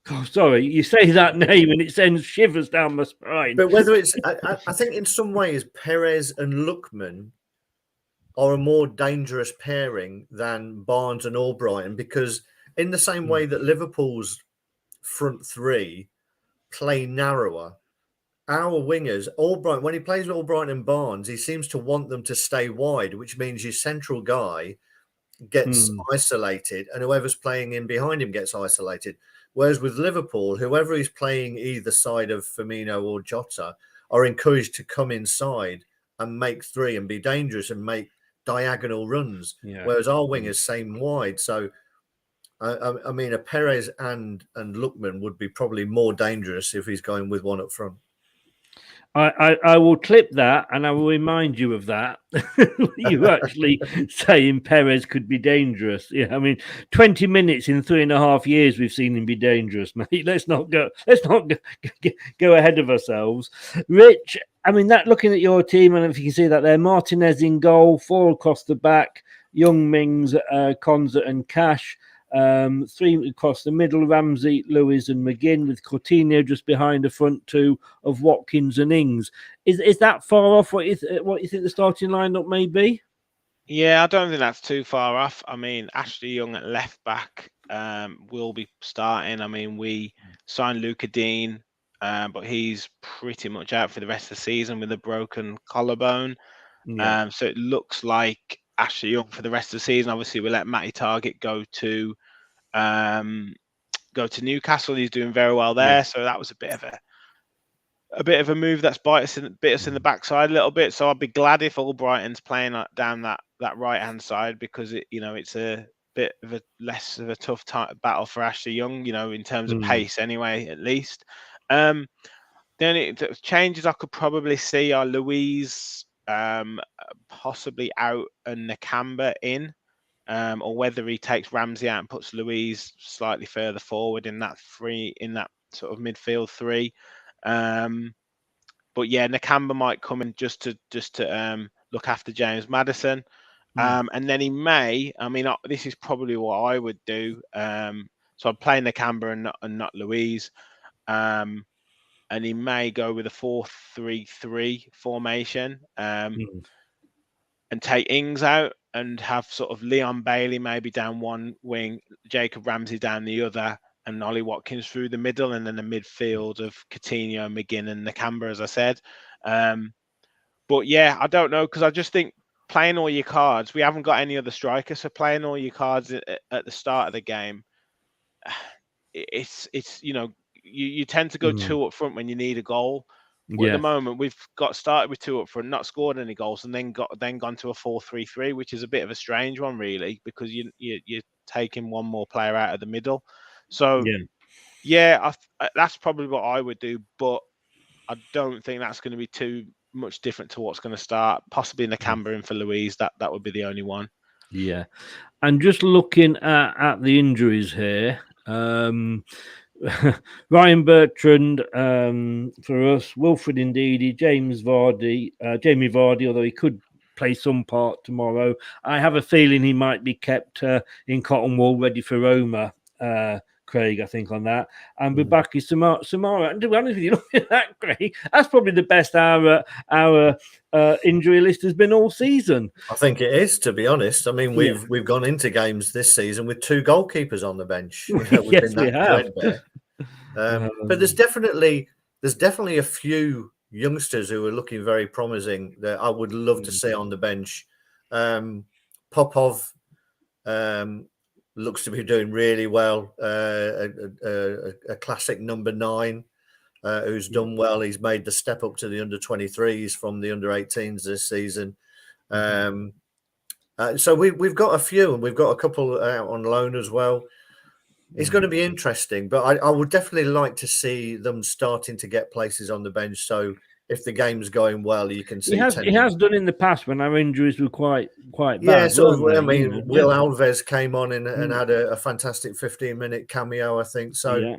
Oh, sorry, you say that name and it sends shivers down my spine. But whether it's, I think in some ways, Perez and Lookman are a more dangerous pairing than Barnes and Albrighton, because in the same way that Liverpool's front three play narrower, our wingers, Albrighton, when he plays with Albrighton and Barnes, he seems to want them to stay wide, which means your central guy gets isolated and whoever's playing in behind him gets isolated. Whereas with Liverpool, whoever is playing either side of Firmino or Jota are encouraged to come inside and make three and be dangerous and make diagonal runs. Whereas our wingers same wide. So I mean, a Perez and Lookman would be probably more dangerous if he's going with one up front. I will clip that and I will remind you of that. You actually saying Perez could be dangerous. Yeah, I mean, 20 minutes in 3.5 years we've seen him be dangerous, mate. Let's not go ahead of ourselves. Rich, I mean, that looking at your team, and if you can see that there, Martinez in goal, 4 across the back, Young Mings, Konza and Cash. 3 across the middle, Ramsey, Lewis and McGinn, with Coutinho just behind the front 2 of Watkins and Ings. Is that far off what you think the starting lineup may be? Yeah, I don't think that's too far off. I mean, Ashley Young at left back will be starting. I mean, we signed Luca Dean, but he's pretty much out for the rest of the season with a broken collarbone. Yeah. So it looks like Ashley Young for the rest of the season. Obviously, we let Matty Target go to Newcastle. He's doing very well there. So that was a bit of a move that's bit us in the backside a little bit. So I'd be glad if Albrighton's playing down that right hand side, because it's a bit of a less of a tough battle for Ashley Young, in terms of pace anyway, at least. The only changes I could probably see are Louise possibly out and Nakamba in, or whether he takes Ramsey out and puts Louise slightly further forward in that sort of midfield 3. But yeah, Nakamba might come in just to look after James Maddison, and then he may. I mean, this is probably what I would do. So I'd play Nakamba and not Louise. And he may go with a 4-3-3 formation, and take Ings out and have sort of Leon Bailey maybe down one wing, Jacob Ramsey down the other, and Ollie Watkins through the middle, and then a midfield of Coutinho, McGinn and Nakamba, as I said. But yeah, I don't know, because I just think playing all your cards, we haven't got any other strikers, so playing all your cards at the start of the game, it's you tend to go 2 up front when you need a goal. At the moment, we've got started with 2 up front, not scored any goals, and then gone to a 4-3-3, which is a bit of a strange one, really, because you're taking one more player out of the middle. So yeah, that's probably what I would do, but I don't think that's going to be too much different to what's going to start. Possibly Nakamba in for Louise. That would be the only one. Yeah, and just looking at the injuries here. Ryan Bertrand for us, Wilfred Ndidi, Jamie Vardy, although he could play some part tomorrow. I have a feeling he might be kept in cotton wool ready for Roma, Craig, I think, on that. And Bubaki Samara. And to be honest with you, look at that, Craig, that's probably the best our injury list has been all season. I think it is, to be honest. I mean, we've gone into games this season with 2 goalkeepers on the bench. Yes, we have. But there's definitely a few youngsters who are looking very promising that I would love to see on the bench. Popov looks to be doing really well. A classic number 9 who's done well. He's made the step up to the under-23s from the under-18s this season. So we've got a few, and we've got a couple out on loan as well. It's going to be interesting, but I would definitely like to see them starting to get places on the bench. So if the game's going well, you can see he has done in the past when our injuries were quite bad. Yeah, so I mean, Will Alves came on and had a fantastic 15-minute cameo, I think. So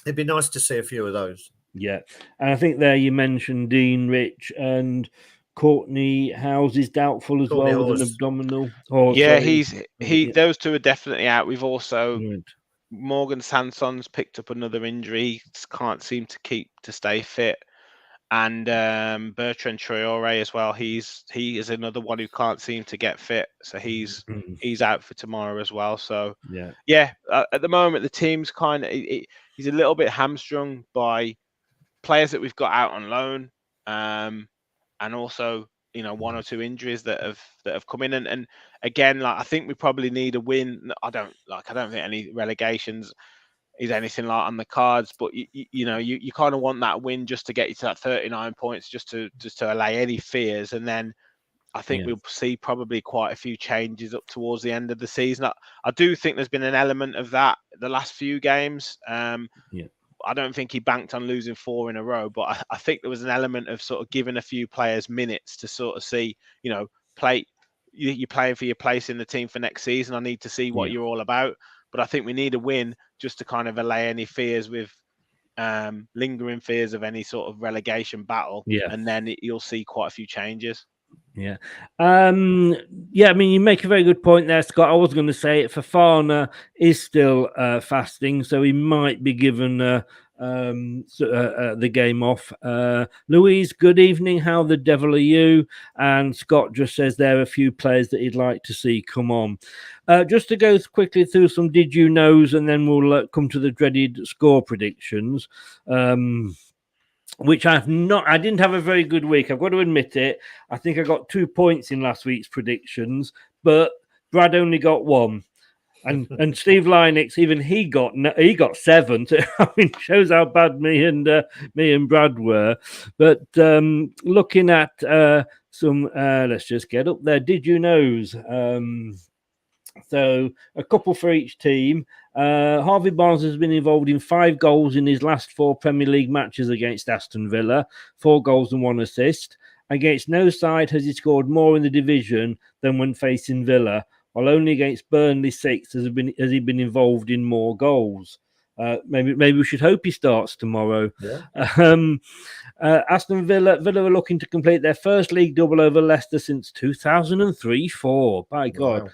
it'd be nice to see a few of those. Yeah, and I think there you mentioned Dean Rich and Courtney Howes is doubtful as well with an abdominal. Those 2 are definitely out. We've also Morgan Sanson's picked up another injury. He can't seem to stay fit. And Bertrand Traore as well. He is another one who can't seem to get fit, so he's out for tomorrow as well. So at the moment the team's kind of he's a little bit hamstrung by players that we've got out on loan, and also 1 or 2 injuries that have come in. And again, like, I think we probably need a win. I don't think any relegations is anything like on the cards, but you kind of want that win just to get you to that 39 points, just to allay any fears. And then I think Yeah. we'll see probably quite a few changes up towards the end of the season. I do think there's been an element of that the last few games. I don't think he banked on losing 4 in a row, but I think there was an element of sort of giving a few players minutes to sort of see, you're playing for your place in the team for next season. I need to see what you're all about. But I think we need a win just to kind of allay any fears with lingering fears of any sort of relegation battle. Yeah. And then you'll see quite a few changes. Yeah. I mean, you make a very good point there, Scott. I was going to say it. Fofana is still fasting, so he might be given the game off. Louise, good evening. How the devil are you? And Scott just says there are a few players that he'd like to see come on. Just to go quickly through some did you knows, and then we'll come to the dreaded score predictions. Which I didn't have a very good week. I've got to admit it. I think I got 2 points in last week's predictions, but Brad only got 1. And Steve Linux, even he got 7. So, I mean, shows how bad me and Brad were. But looking at some, let's just get up there. Did you knows? So a couple for each team. Harvey Barnes has been involved in 5 goals in his last 4 Premier League matches against Aston Villa, 4 goals and 1 assist. Against no side has he scored more in the division than when facing Villa, while only against Burnley 6 has he been involved in more goals. Maybe we should hope he starts tomorrow. Yeah. Aston Villa are looking to complete their first league double over Leicester since 2003-04. By God. Wow.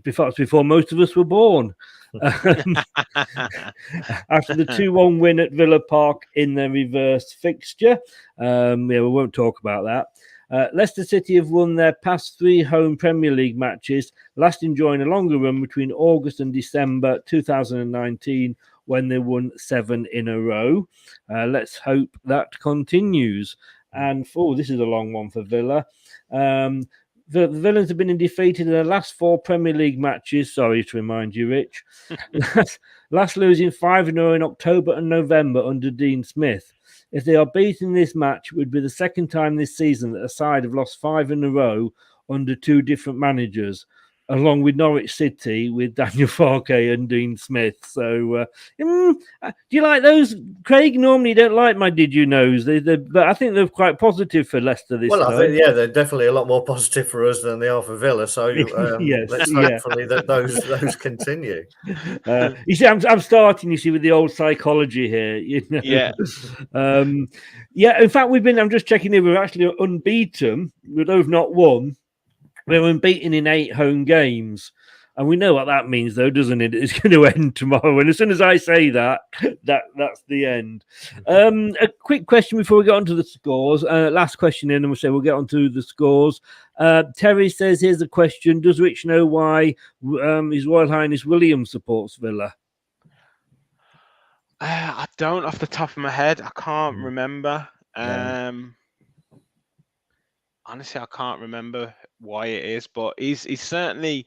Before most of us were born. After the 2-1 win at Villa Park in their reverse fixture. We won't talk about that. Leicester City have won their past 3 home Premier League matches, last enjoying a longer run between August and December 2019 when they won 7 in a row. Let's hope that continues. And this is a long one for Villa. The Villains have been defeated in their last 4 Premier League matches. Sorry to remind you, Rich. last losing 5 in a row in October and November under Dean Smith. If they are beaten in this match, it would be the second time this season that a side have lost 5 in a row under 2 different managers, along with Norwich City with Daniel Farke and Dean Smith. So, do you like those, Craig? Normally, you don't like my did you knows, but I think they're quite positive for Leicester this time. I think they're definitely a lot more positive for us than they are for Villa. So let's hopefully that those continue. You see, I'm starting. You see, with the old psychology here. You know? Yeah. In fact, I'm just checking here. We're actually unbeaten. We've not won. We're unbeaten in 8 home games. And we know what that means, though, doesn't it? It's going to end tomorrow. And as soon as I say that's the end. A quick question before we get on to the scores. Last question in, and we'll get on to the scores. Terry says, here's a question. Does Rich know why His Royal Highness William supports Villa? I don't off the top of my head. I can't remember. Honestly, I can't remember why it is, but he's certainly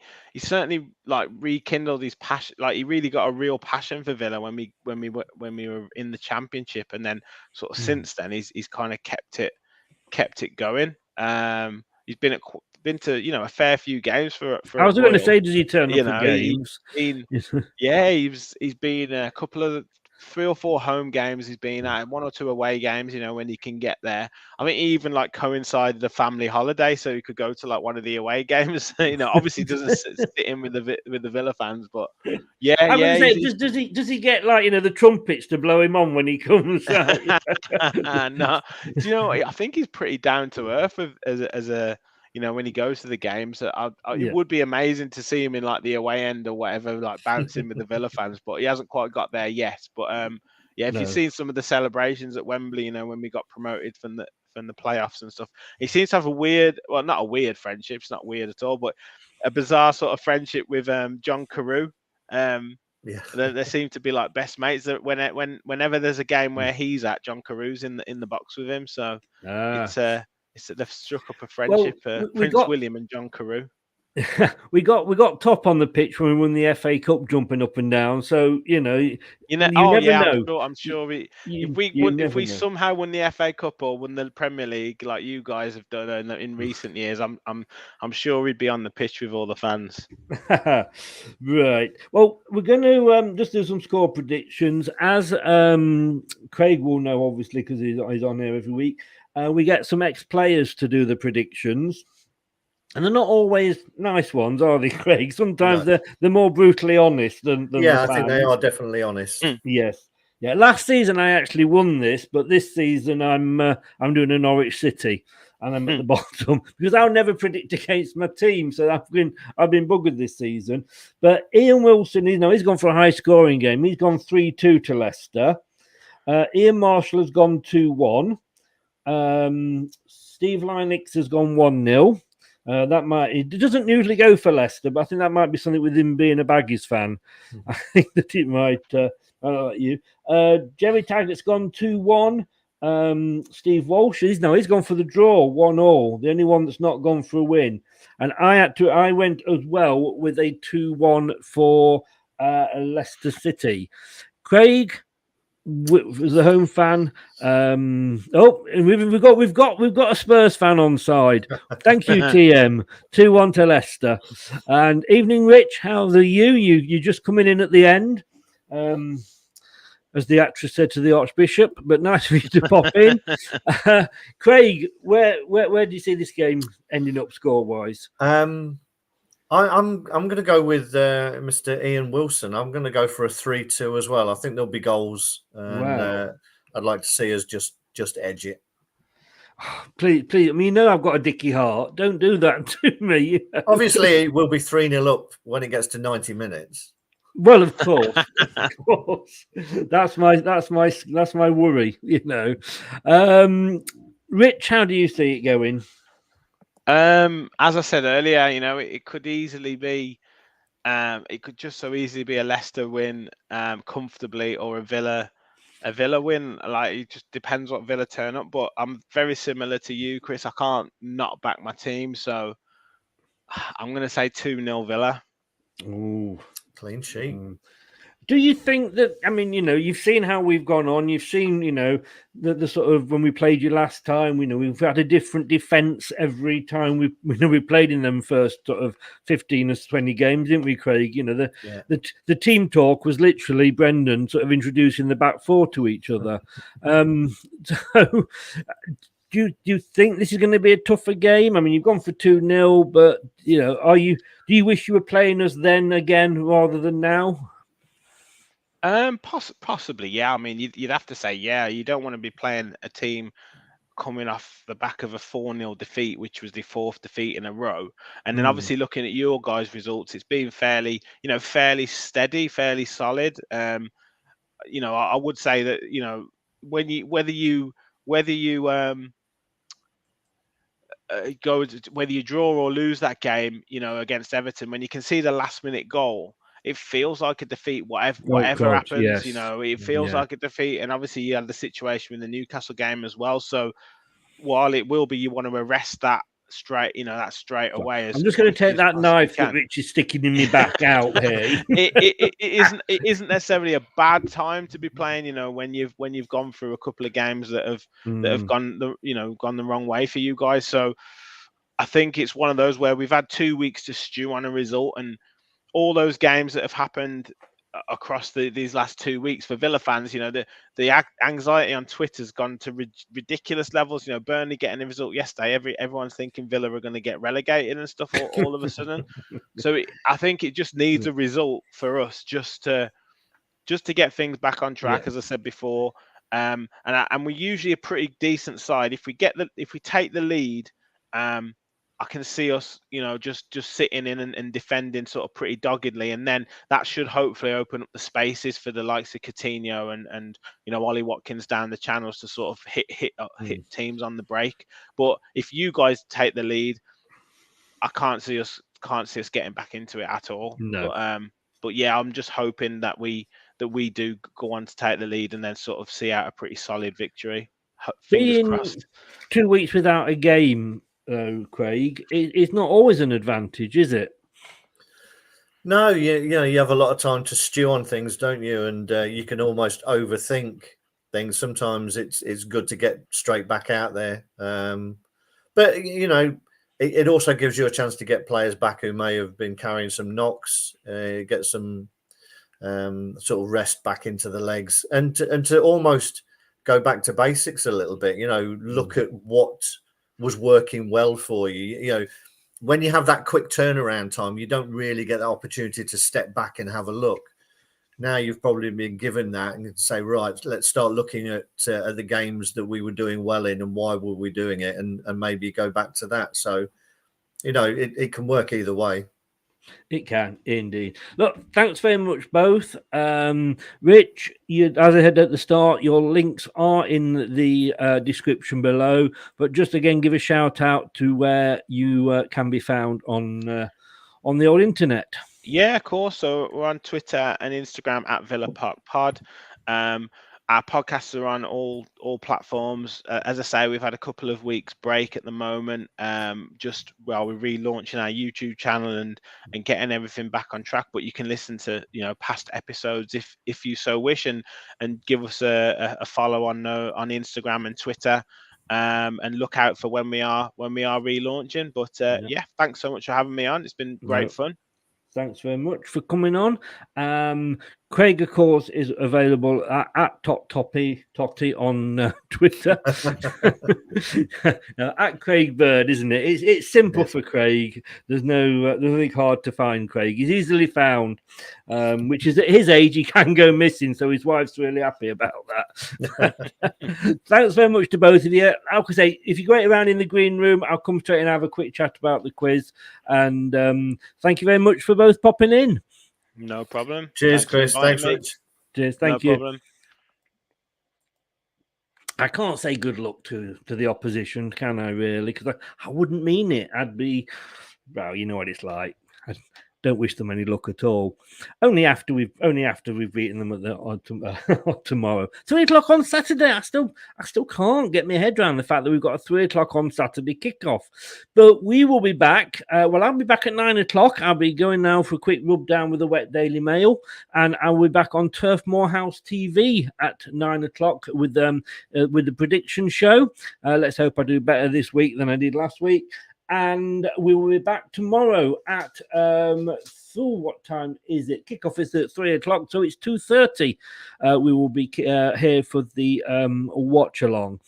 like rekindled his passion. Like he really got a real passion for Villa when we were in the Championship, and then sort of since then he's kind of kept it going. He's been to a fair few games for I was going to say, does he turn up for games? He's been a couple of 3 or 4 home games. He's been at 1 or 2 away games, when he can get there. I mean, he even coincided a family holiday so he could go to one of the away games. Obviously doesn't sit in with the Villa fans, but does he get the trumpets to blow him on when he comes out? No. Do you know what? I think he's pretty down to earth as a when he goes to the games. It would be amazing to see him in the away end or whatever, bouncing with the Villa fans, but he hasn't quite got there yet. But if you've seen some of the celebrations at Wembley, when we got promoted from the playoffs and stuff, he seems to have not a weird friendship, it's not weird at all, but a bizarre sort of friendship with John Carew. They seem to be best mates. Whenever there's a game where he's at, John Carew's in the box with him. So they've struck up a friendship. Prince William and John Carew. we got top on the pitch when we won the FA Cup, jumping up and down. So you never know. I'm sure You if never we know. somehow won the FA Cup or won the Premier League like you guys have done in recent years, I'm sure we'd be on the pitch with all the fans. Right. Well, we're going to just do some score predictions, as Craig will know, obviously, because he's on here every week. We get some ex-players to do the predictions. And they're not always nice ones, are they, Craig? Sometimes they're more brutally honest than I think they are definitely honest. Yes. Yeah. Last season I actually won this, but this season I'm doing a Norwich City and I'm at the bottom because I'll never predict against my team. So I've been buggered this season. But Ian Wilson, he's gone for a high scoring game. He's gone 3-2 to Leicester. Ian Marshall has gone 2-1. Steve Lynix has gone 1-0. It doesn't usually go for Leicester, but I think that might be something with him being a Baggies fan. I think that it might. Like you, Jerry Taggart's gone 2-1. Steve Walsh, he's gone for the draw, 1-1. The only one that's not gone for a win. And I went as well with a 2-1 for Leicester City. Craig, as a home fan, we've got a Spurs fan on side. Thank you, TM. 2-1 to Leicester. And evening, Rich. How are you? You just coming in at the end, as the actress said to the Archbishop. But nice for you to pop in. Craig, where do you see this game ending up score wise? I'm going to go with Mr. Ian Wilson. I'm going to go for a 3-2 as well. I think there'll be goals, and I'd like to see us just edge it. Please. I mean, I've got a dicky heart. Don't do that to me. Obviously, it will be 3-0 up when it gets to 90 minutes. Well, of course, That's my worry. Rich, how do you see it going? As I said earlier, it could easily be, it could just so easily be a Leicester win, comfortably, or a Villa win. Like, it just depends what Villa turn up. But I'm very similar to you, Chris. I can't not back my team, so I'm going to say 2-0 Villa. Ooh, clean sheet. Do you think that, you've seen how we've gone on. You've seen, the sort of, when we played you last time, we've had a different defence every time we played in them first sort of 15 or 20 games, didn't we, Craig? The team talk was literally Brendan sort of introducing the back four to each other. So do you think this is going to be a tougher game? I mean, you've gone for 2-0, but, do you wish you were playing us then again rather than now? Possibly, yeah. I mean, you'd have to say, yeah. You don't want to be playing a team coming off the back of a 4-0 defeat, which was the fourth defeat in a row. And then obviously looking at your guys' results, it's been fairly steady, fairly solid. I would say that, whether you whether you draw or lose that game, against Everton, when you can see the last minute goal, it feels like a defeat, whatever happens. Yes. It feels like a defeat. And obviously you had the situation with the Newcastle game as well. So while it will be, you want to arrest that straight away. I'm just going to take that knife that Rich is sticking in my back out here. It isn't necessarily a bad time to be playing, when you've gone through a couple of games that have gone the wrong way for you guys. So I think it's one of those where we've had 2 weeks to stew on a result, and all those games that have happened across these last 2 weeks for Villa fans, the anxiety on Twitter's gone to ridiculous levels. Burnley getting a result yesterday, everyone's thinking Villa are going to get relegated and stuff all of a sudden. So I think it just needs a result for us just to get things back on track, as I said before. And we're usually a pretty decent side. If we take the lead, I can see us, just sitting in and defending sort of pretty doggedly, and then that should hopefully open up the spaces for the likes of Coutinho and Ollie Watkins down the channels to sort of hit teams on the break. But if you guys take the lead, I can't see us getting back into it at all. No. But yeah, I'm just hoping that we do go on to take the lead and then sort of see out a pretty solid victory. Fingers crossed. 2 weeks without a game, Craig, it's not always an advantage, is it? No, you have a lot of time to stew on things, don't you? And you can almost overthink things. Sometimes it's good to get straight back out there. But it also gives you a chance to get players back who may have been carrying some knocks, get some sort of rest back into the legs, and to almost go back to basics a little bit. Look at what was working well for you. When you have that quick turnaround time, you don't really get the opportunity to step back and have a look. Now you've probably been given that and say, right, let's start looking at the games that we were doing well in and why were we doing it, and maybe go back to that. So, it can work either way. It can indeed. Look, thanks very much, both. Rich, as I said at the start, your links are in the description below. But just again, give a shout out to where you can be found on the old internet. Yeah, of course. So we're on Twitter and Instagram at Villa Park Pod. Our podcasts are on all platforms. As I say, we've had a couple of weeks break at the moment. We're relaunching our YouTube channel and getting everything back on track. But you can listen to past episodes if you so wish, and give us a follow on Instagram and Twitter. And look out for when we are relaunching. But yeah, thanks so much for having me on. It's been great fun. Thanks very much for coming on. Craig, of course, is available at Totty on Twitter. At Craig Bird, isn't it? It's simple for Craig. There's nothing hard to find Craig. He's easily found, which is at his age, he can go missing. So his wife's really happy about that. Thanks very much to both of you. I could say, if you go around in the green room, I'll come straight and have a quick chat about the quiz. And thank you very much for both popping in. No problem. Cheers, Chris. Thanks, Rich. Cheers. Thank you. Problem. I can't say good luck to the opposition, can I? Really? Because I wouldn't mean it. I'd be, well, you know what it's like. I don't wish them any luck at all. Only after we've beaten them at tomorrow. 3:00 on Saturday. I still can't get my head around the fact that we've got a 3:00 on Saturday kickoff. But we will be back. I'll be back at 9:00. I'll be going now for a quick rub down with the Wet Daily Mail, and I'll be back on Turf Moorhouse TV at 9:00 with the prediction show. Let's hope I do better this week than I did last week. And we will be back tomorrow at what time is it? Kickoff is at 3:00, so it's 2:30. We will be here for the watch along.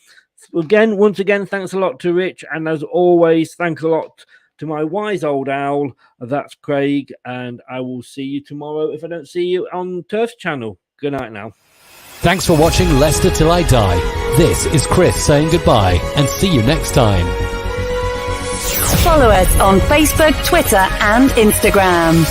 Once again, thanks a lot to Rich, and as always, thanks a lot to my wise old owl. That's Craig, and I will see you tomorrow if I don't see you on Turf's channel. Good night now. Thanks for watching Leicester Till I Die. This is Chris saying goodbye, and see you next time. Follow us on Facebook, Twitter, and Instagram.